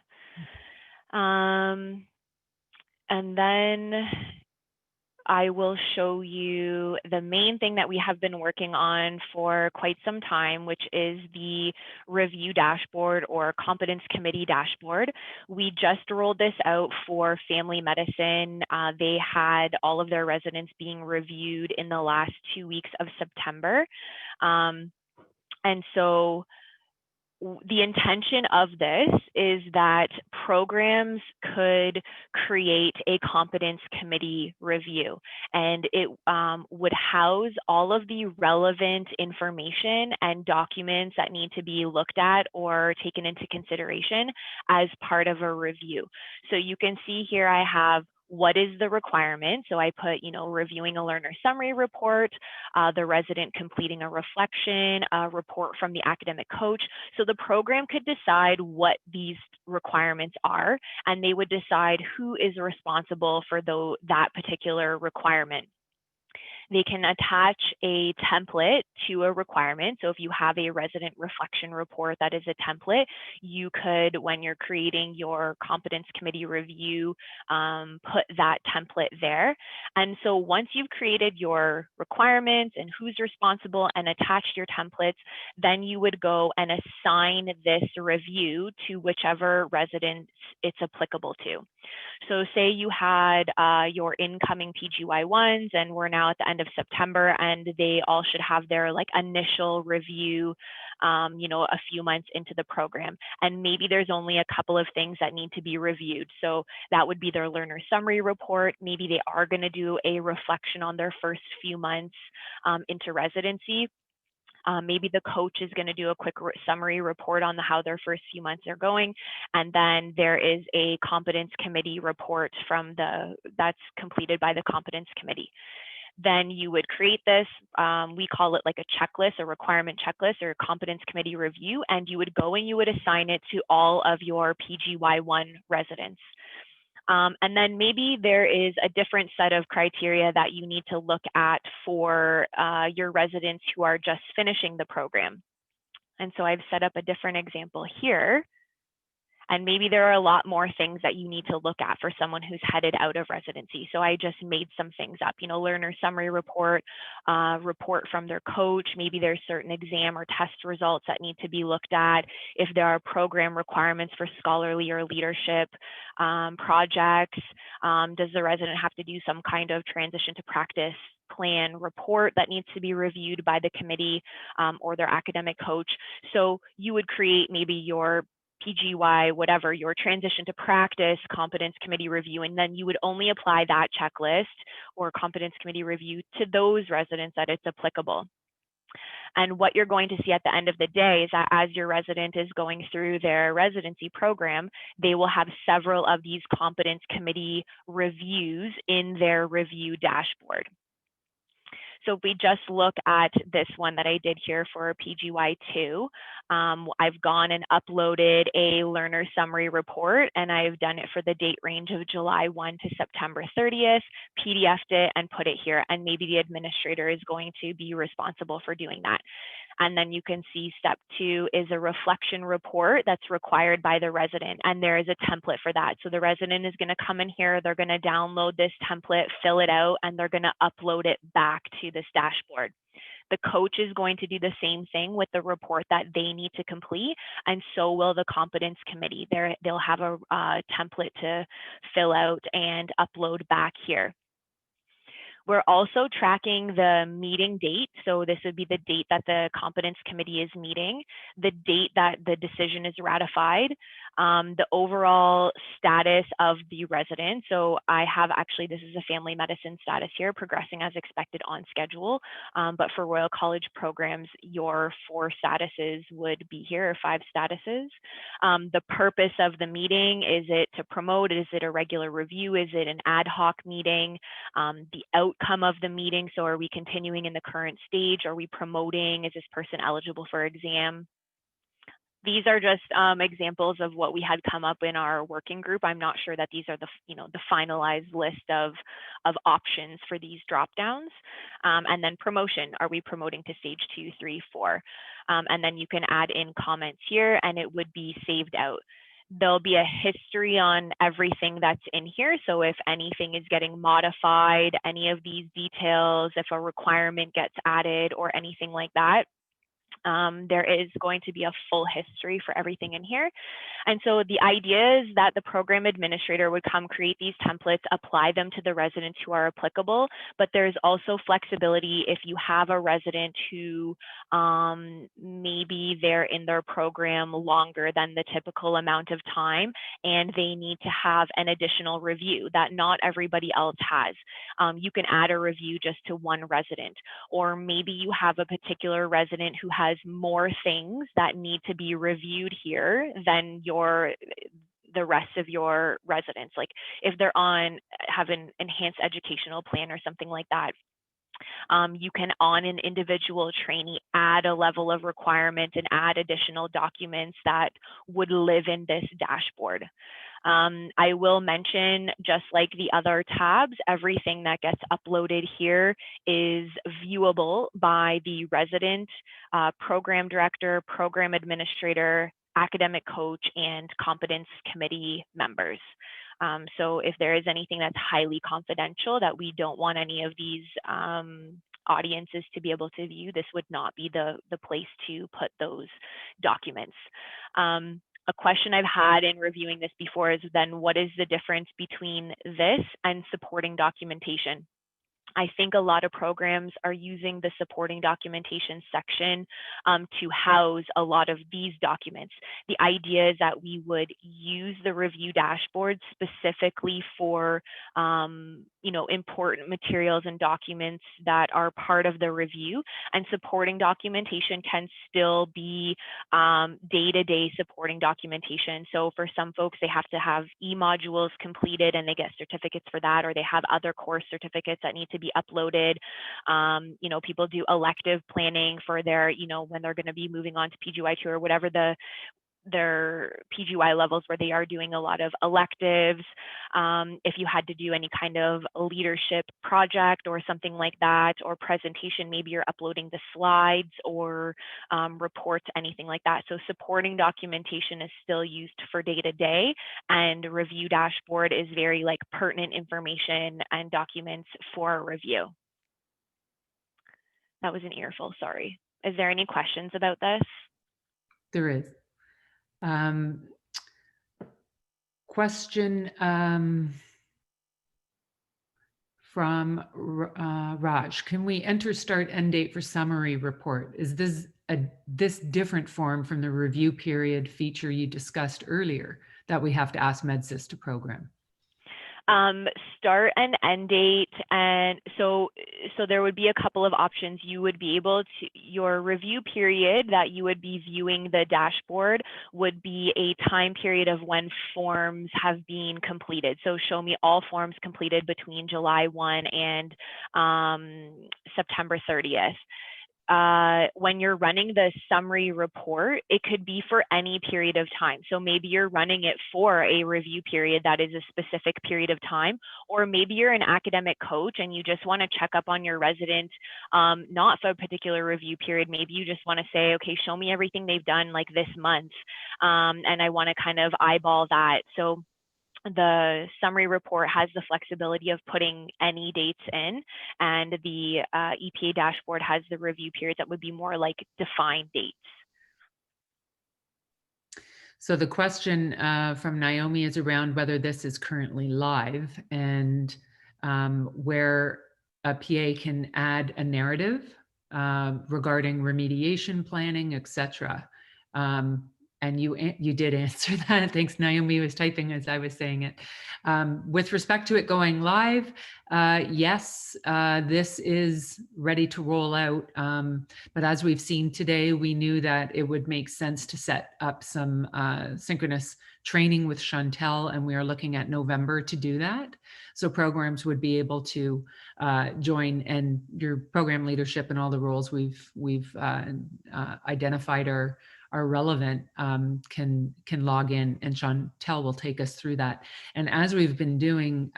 And then I will show you the main thing that we have been working on for quite some time, which is the review dashboard or Competence Committee Dashboard. We just rolled this out for family medicine. They had all of their residents being reviewed in the last 2 weeks of September. And so the intention of this is that programs could create a competence committee review, and it would house all of the relevant information and documents that need to be looked at or taken into consideration as part of a review. So you can see here I have what is the requirement? So I put, reviewing a learner summary report, the resident completing a reflection, a report from the academic coach. So the program could decide what these requirements are, and they would decide who is responsible for that particular requirement. they can attach a template to a requirement. So if you have a resident reflection report that is a template, you could, when you're creating your competence committee review, put that template there. And so once you've created your requirements and who's responsible and attached your templates, then you would go and assign this review to whichever resident it's applicable to. So say you had your incoming PGY1s, and we're now at the end of September, and they all should have their like initial review, you know, a few months into the program. And maybe there's only a couple of things that need to be reviewed. So that would be their learner summary report. Maybe they are going to do a reflection on their first few months into residency. Maybe the coach is going to do a quick summary report on how their first few months are going. And then there is a competence committee report that's completed by the competence committee. Then you would create this, we call it like a checklist, a requirement checklist or a competence committee review, and you would go and you would assign it to all of your PGY1 residents. And then maybe there is a different set of criteria that you need to look at for your residents who are just finishing the program. And so I've set up a different example here. And maybe there are a lot more things that you need to look at for someone who's headed out of residency. So I just made some things up, you know, learner summary report, report from their coach. Maybe there's certain exam or test results that need to be looked at. If there are program requirements for scholarly or leadership projects, does the resident have to do some kind of transition to practice plan report that needs to be reviewed by the committee or their academic coach? So you would create maybe your PGY, whatever, your transition to practice competence committee review, and then you would only apply that checklist or competence committee review to those residents that it's applicable. And what you're going to see at the end of the day is that as your resident is going through their residency program, they will have several of these competence committee reviews in their review dashboard. So if we just look at this one that I did here for PGY2, I've gone and uploaded a learner summary report, and I've done it for the date range of July 1 to September 30th, PDF'd it and put it here. And maybe the administrator is going to be responsible for doing that. And then you can see step 2 is a reflection report that's required by the resident. And there is a template for that. So the resident is going to come in here, they're going to download this template, fill it out, and they're going to upload it back to this dashboard. The coach is going to do the same thing with the report that they need to complete, and so will the competence committee. They'll have a template to fill out and upload back here. We're also tracking the meeting date. So this would be the date that the competence committee is meeting, the date that the decision is ratified, the overall status of the resident. So I have actually, this is a family medicine status here, progressing as expected on schedule. But for Royal College programs, your 4 statuses would be here, or 5 statuses. The purpose of the meeting, is it to promote? Is it a regular review? Is it an ad hoc meeting? The outcome of the meeting. So are we continuing in the current stage? Are we promoting? Is this person eligible for exam? These are just examples of what we had come up in our working group. I'm not sure that these are the, the finalized list of options for these drop downs. And then promotion, are we promoting to stage 2, 3, 4? And then you can add in comments here and it would be saved out. There'll be a history on everything that's in here. So if anything is getting modified, any of these details, if a requirement gets added or anything like that, there is going to be a full history for everything in here. And so the idea is that the program administrator would come create these templates, apply them to the residents who are applicable, but there's also flexibility if you have a resident who maybe they're in their program longer than the typical amount of time and they need to have an additional review that not everybody else has. You can add a review just to one resident, or maybe you have a particular resident who has more things that need to be reviewed here than the rest of your residents. Like if they're have an enhanced educational plan or something like that, you can on an individual trainee add a level of requirement and add additional documents that would live in this dashboard. I will mention, just like the other tabs, everything that gets uploaded here is viewable by the resident, program director, program administrator, academic coach, and competence committee members. So if there is anything that's highly confidential that we don't want any of these audiences to be able to view, this would not be the place to put those documents. A question I've had in reviewing this before is then what is the difference between this and supporting documentation? I think a lot of programs are using the supporting documentation section to house a lot of these documents. The idea is that we would use the review dashboard specifically for important materials and documents that are part of the review, and supporting documentation can still be day-to-day supporting documentation. So for some folks, they have to have e-modules completed and they get certificates for that, or they have other course certificates that need to be uploaded. People do elective planning for their, when they're going to be moving on to PGY2 or whatever their PGY levels, where they are doing a lot of electives. If you had to do any kind of leadership project or something like that, or presentation, maybe you're uploading the slides or reports, anything like that. So supporting documentation is still used for day-to-day, and review dashboard is very pertinent information and documents for review. That was an earful, sorry. Is there any questions about this? There is. Question from Raj. Can we enter start end date for summary report? Is this different form from the review period feature you discussed earlier that we have to ask MedSIS to program? Start and end date, and so there would be a couple of options. You would be able to, your review period that you would be viewing the dashboard would be a time period of when forms have been completed. So show me all forms completed between July 1 and September 30th. When you're running the summary report, it could be for any period of time. So maybe you're running it for a review period that is a specific period of time, or maybe you're an academic coach and you just want to check up on your resident, not for a particular review period. Maybe you just want to say, okay, show me everything they've done this month, and I want to kind of eyeball that. So the summary report has the flexibility of putting any dates in, and the EPA dashboard has the review period that would be more defined dates. So the question from Naomi is around whether this is currently live, and where a PA can add a narrative regarding remediation planning, etc. And you did answer that. Thanks, Naomi was typing as I was saying it. With respect to it going live, yes, this is ready to roll out. But as we've seen today, we knew that it would make sense to set up some synchronous training with Chantel, and we are looking at November to do that. So programs would be able to join, and your program leadership and all the roles we've identified are relevant can log in, and Chantel will take us through that. And as we've been doing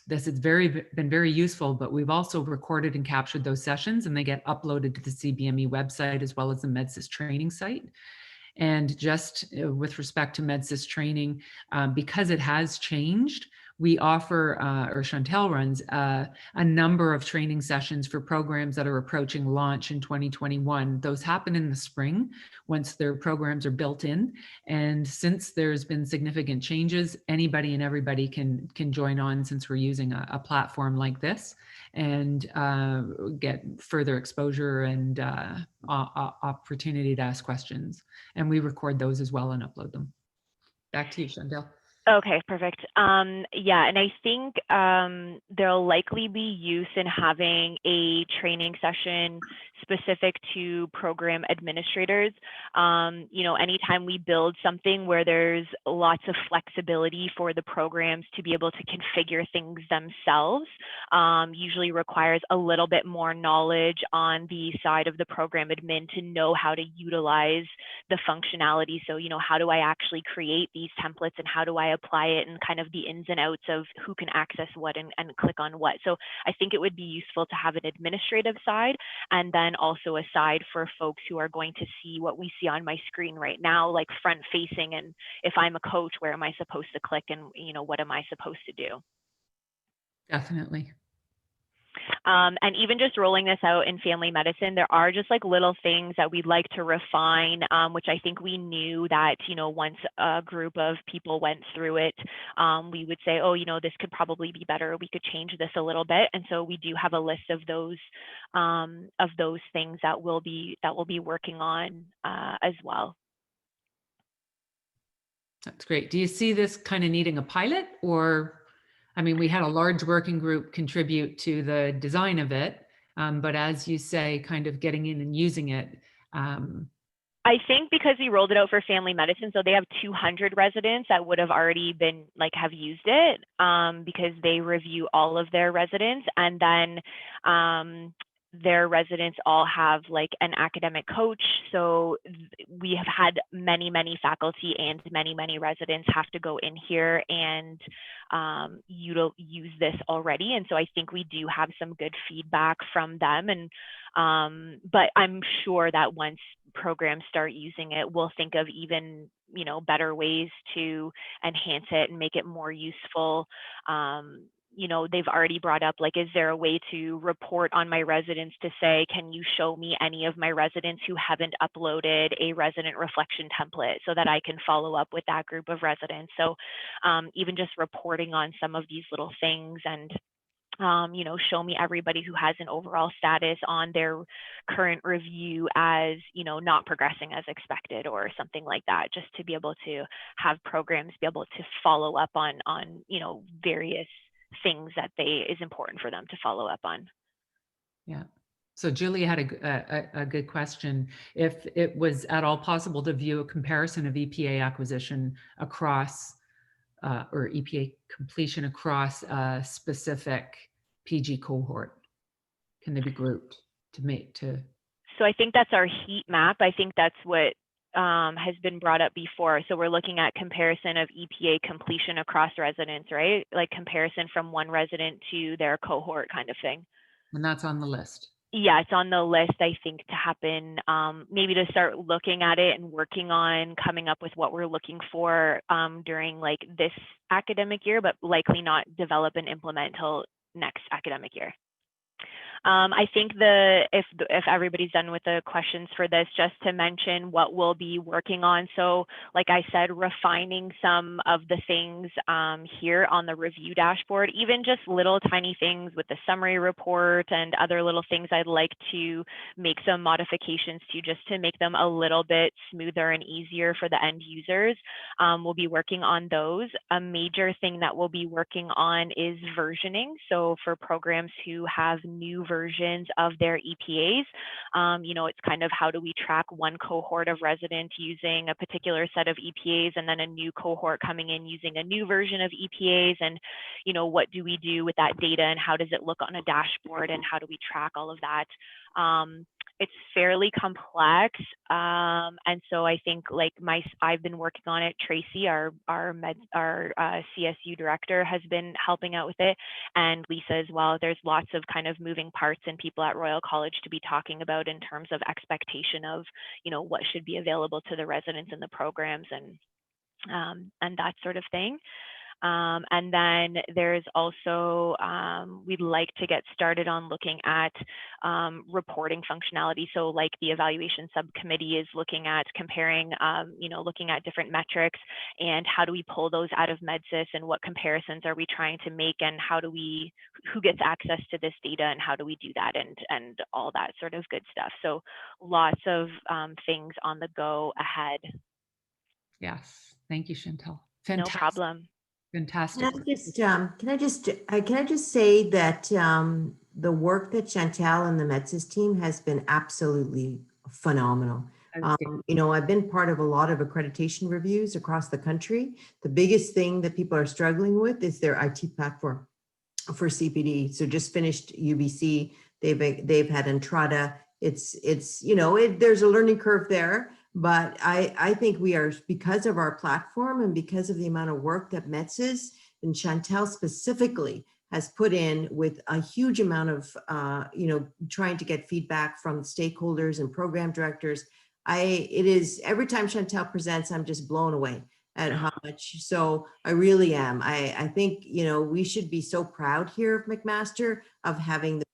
this, it's been very useful, but we've also recorded and captured those sessions, and they get uploaded to the CBME website as well as the MedSIS training site. And just with respect to MedSIS training, because it has changed, we offer, or Chantel runs, a number of training sessions for programs that are approaching launch in 2021. Those happen in the spring once their programs are built in. And since there's been significant changes, anybody and everybody can join on, since we're using a platform like this, and get further exposure and opportunity to ask questions. And we record those as well and upload them. Back to you, Chantel. Okay, perfect. Yeah, and I think there'll likely be use in having a training session specific to program administrators. Anytime we build something where there's lots of flexibility for the programs to be able to configure things themselves, usually requires a little bit more knowledge on the side of the program admin to know how to utilize the functionality. So, how do I actually create these templates, and how do I apply it and kind of the ins and outs of who can access what and click on what. So I think it would be useful to have an administrative side, and then also a side for folks who are going to see what we see on my screen right now, like front facing, and if I'm a coach, where am I supposed to click, and what am I supposed to do? Definitely. And even just rolling this out in family medicine, there are just like little things that we'd like to refine, which I think we knew that, once a group of people went through it, we would say, oh, this could probably be better. We could change this a little bit. And so we do have a list of those things that we'll be working on as well. That's great. Do you see this kind of needing a pilot, or? I mean, we had a large working group contribute to the design of it, but as you say, kind of getting in and using it. I think because we rolled it out for family medicine, so they have 200 residents that would have already been have used it, because they review all of their residents, and then their residents all have like an academic coach. So we have had many faculty and many residents have to go in here and use this already. And so I think we do have some good feedback from them. And but I'm sure that once programs start using it, we'll think of even better ways to enhance it and make it more useful. They've already brought up, like, is there a way to report on my residents to say, can you show me any of my residents who haven't uploaded a resident reflection template so that I can follow up with that group of residents? So even just reporting on some of these little things, and show me everybody who has an overall status on their current review as, not progressing as expected or something like that, just to be able to have programs be able to follow up on various things that is important for them to follow up on. Yeah. So Julie had a good question. If it was at all possible to view a comparison of EPA acquisition across or EPA completion across a specific PG cohort, can they be grouped to? So I think that's our heat map. I think that's what has been brought up before. So we're looking at comparison of EPA completion across residents, right? Like comparison from one resident to their cohort kind of thing. And that's on the list. Yeah, it's on the list, I think, to happen, maybe to start looking at it and working on coming up with what we're looking for during like this academic year, but likely not develop and implement till next academic year. I think if everybody's done with the questions for this, just to mention what we'll be working on. So like I said, refining some of the things here on the review dashboard, even just little tiny things with the summary report and other little things I'd like to make some modifications to, just to make them a little bit smoother and easier for the end users. We'll be working on those. A major thing that we'll be working on is versioning. So for programs who have new versions of their EPAs, it's kind of how do we track one cohort of residents using a particular set of EPAs, and then a new cohort coming in using a new version of EPAs, and what do we do with that data, and how does it look on a dashboard, and how do we track all of that? It's fairly complex, and so I think I've been working on it. Tracy, our CSU director, has been helping out with it, and Lisa as well. There's lots of kind of moving parts and people at Royal College to be talking about in terms of expectation of what should be available to the residents in the programs, and that sort of thing. And then there's also, we'd like to get started on looking at reporting functionality. So like the evaluation subcommittee is looking at comparing, looking at different metrics, and how do we pull those out of MedSIS, and what comparisons are we trying to make, and who gets access to this data, and how do we do that, and all that sort of good stuff. So lots of things on the go ahead. Yes, thank you, Chantal. Fantastic. No problem. Fantastic. Can I just say that the work that Chantal and the MedSIS team has been absolutely phenomenal. I've been part of a lot of accreditation reviews across the country. The biggest thing that people are struggling with is their IT platform for CPD. So just finished UBC. They've had Entrada. There's a learning curve there. But I think we are, because of our platform and because of the amount of work that MedSIS and Chantel specifically has put in with a huge amount of, trying to get feedback from stakeholders and program directors. It is, every time Chantel presents, I'm just blown away at how much. So I really am. I think, we should be so proud here of McMaster of having the,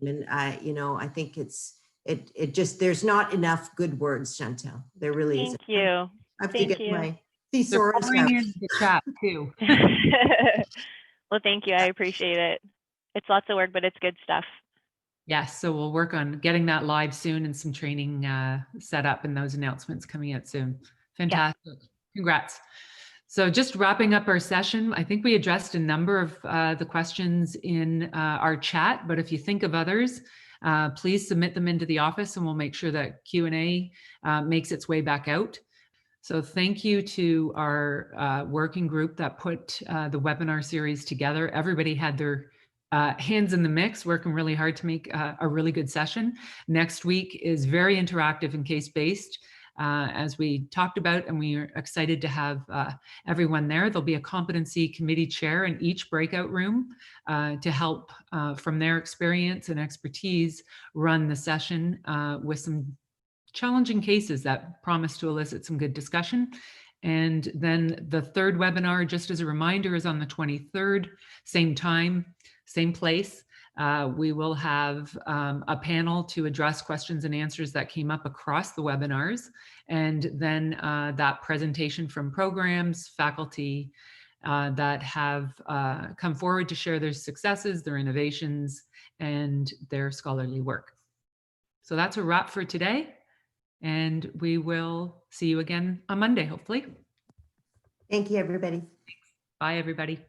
and I think it just, there's not enough good words, Chantel. There really isn't. Thank you. I have to Thank get you. my They're thesaurus pouring out. in the chat too. Well, thank you. I appreciate it. It's lots of work, but it's good stuff. Yes, so we'll work on getting that live soon and some training set up and those announcements coming out soon. Fantastic. Yeah. Congrats. So just wrapping up our session, I think we addressed a number of the questions in our chat, but if you think of others, please submit them into the office and we'll make sure that Q&A makes its way back out. So thank you to our working group that put the webinar series together. Everybody had their hands in the mix, working really hard to make a really good session. Next week is very interactive and case-based, as we talked about, and we are excited to have everyone there. There'll be a competency committee chair in each breakout room to help from their experience and expertise run the session with some challenging cases that promise to elicit some good discussion. And then the third webinar, just as a reminder, is on the 23rd, same time, same place. We will have a panel to address questions and answers that came up across the webinars, and then that presentation from programs, faculty that have come forward to share their successes, their innovations, and their scholarly work. So that's a wrap for today. And we will see you again on Monday, hopefully. Thank you, everybody. Bye, everybody.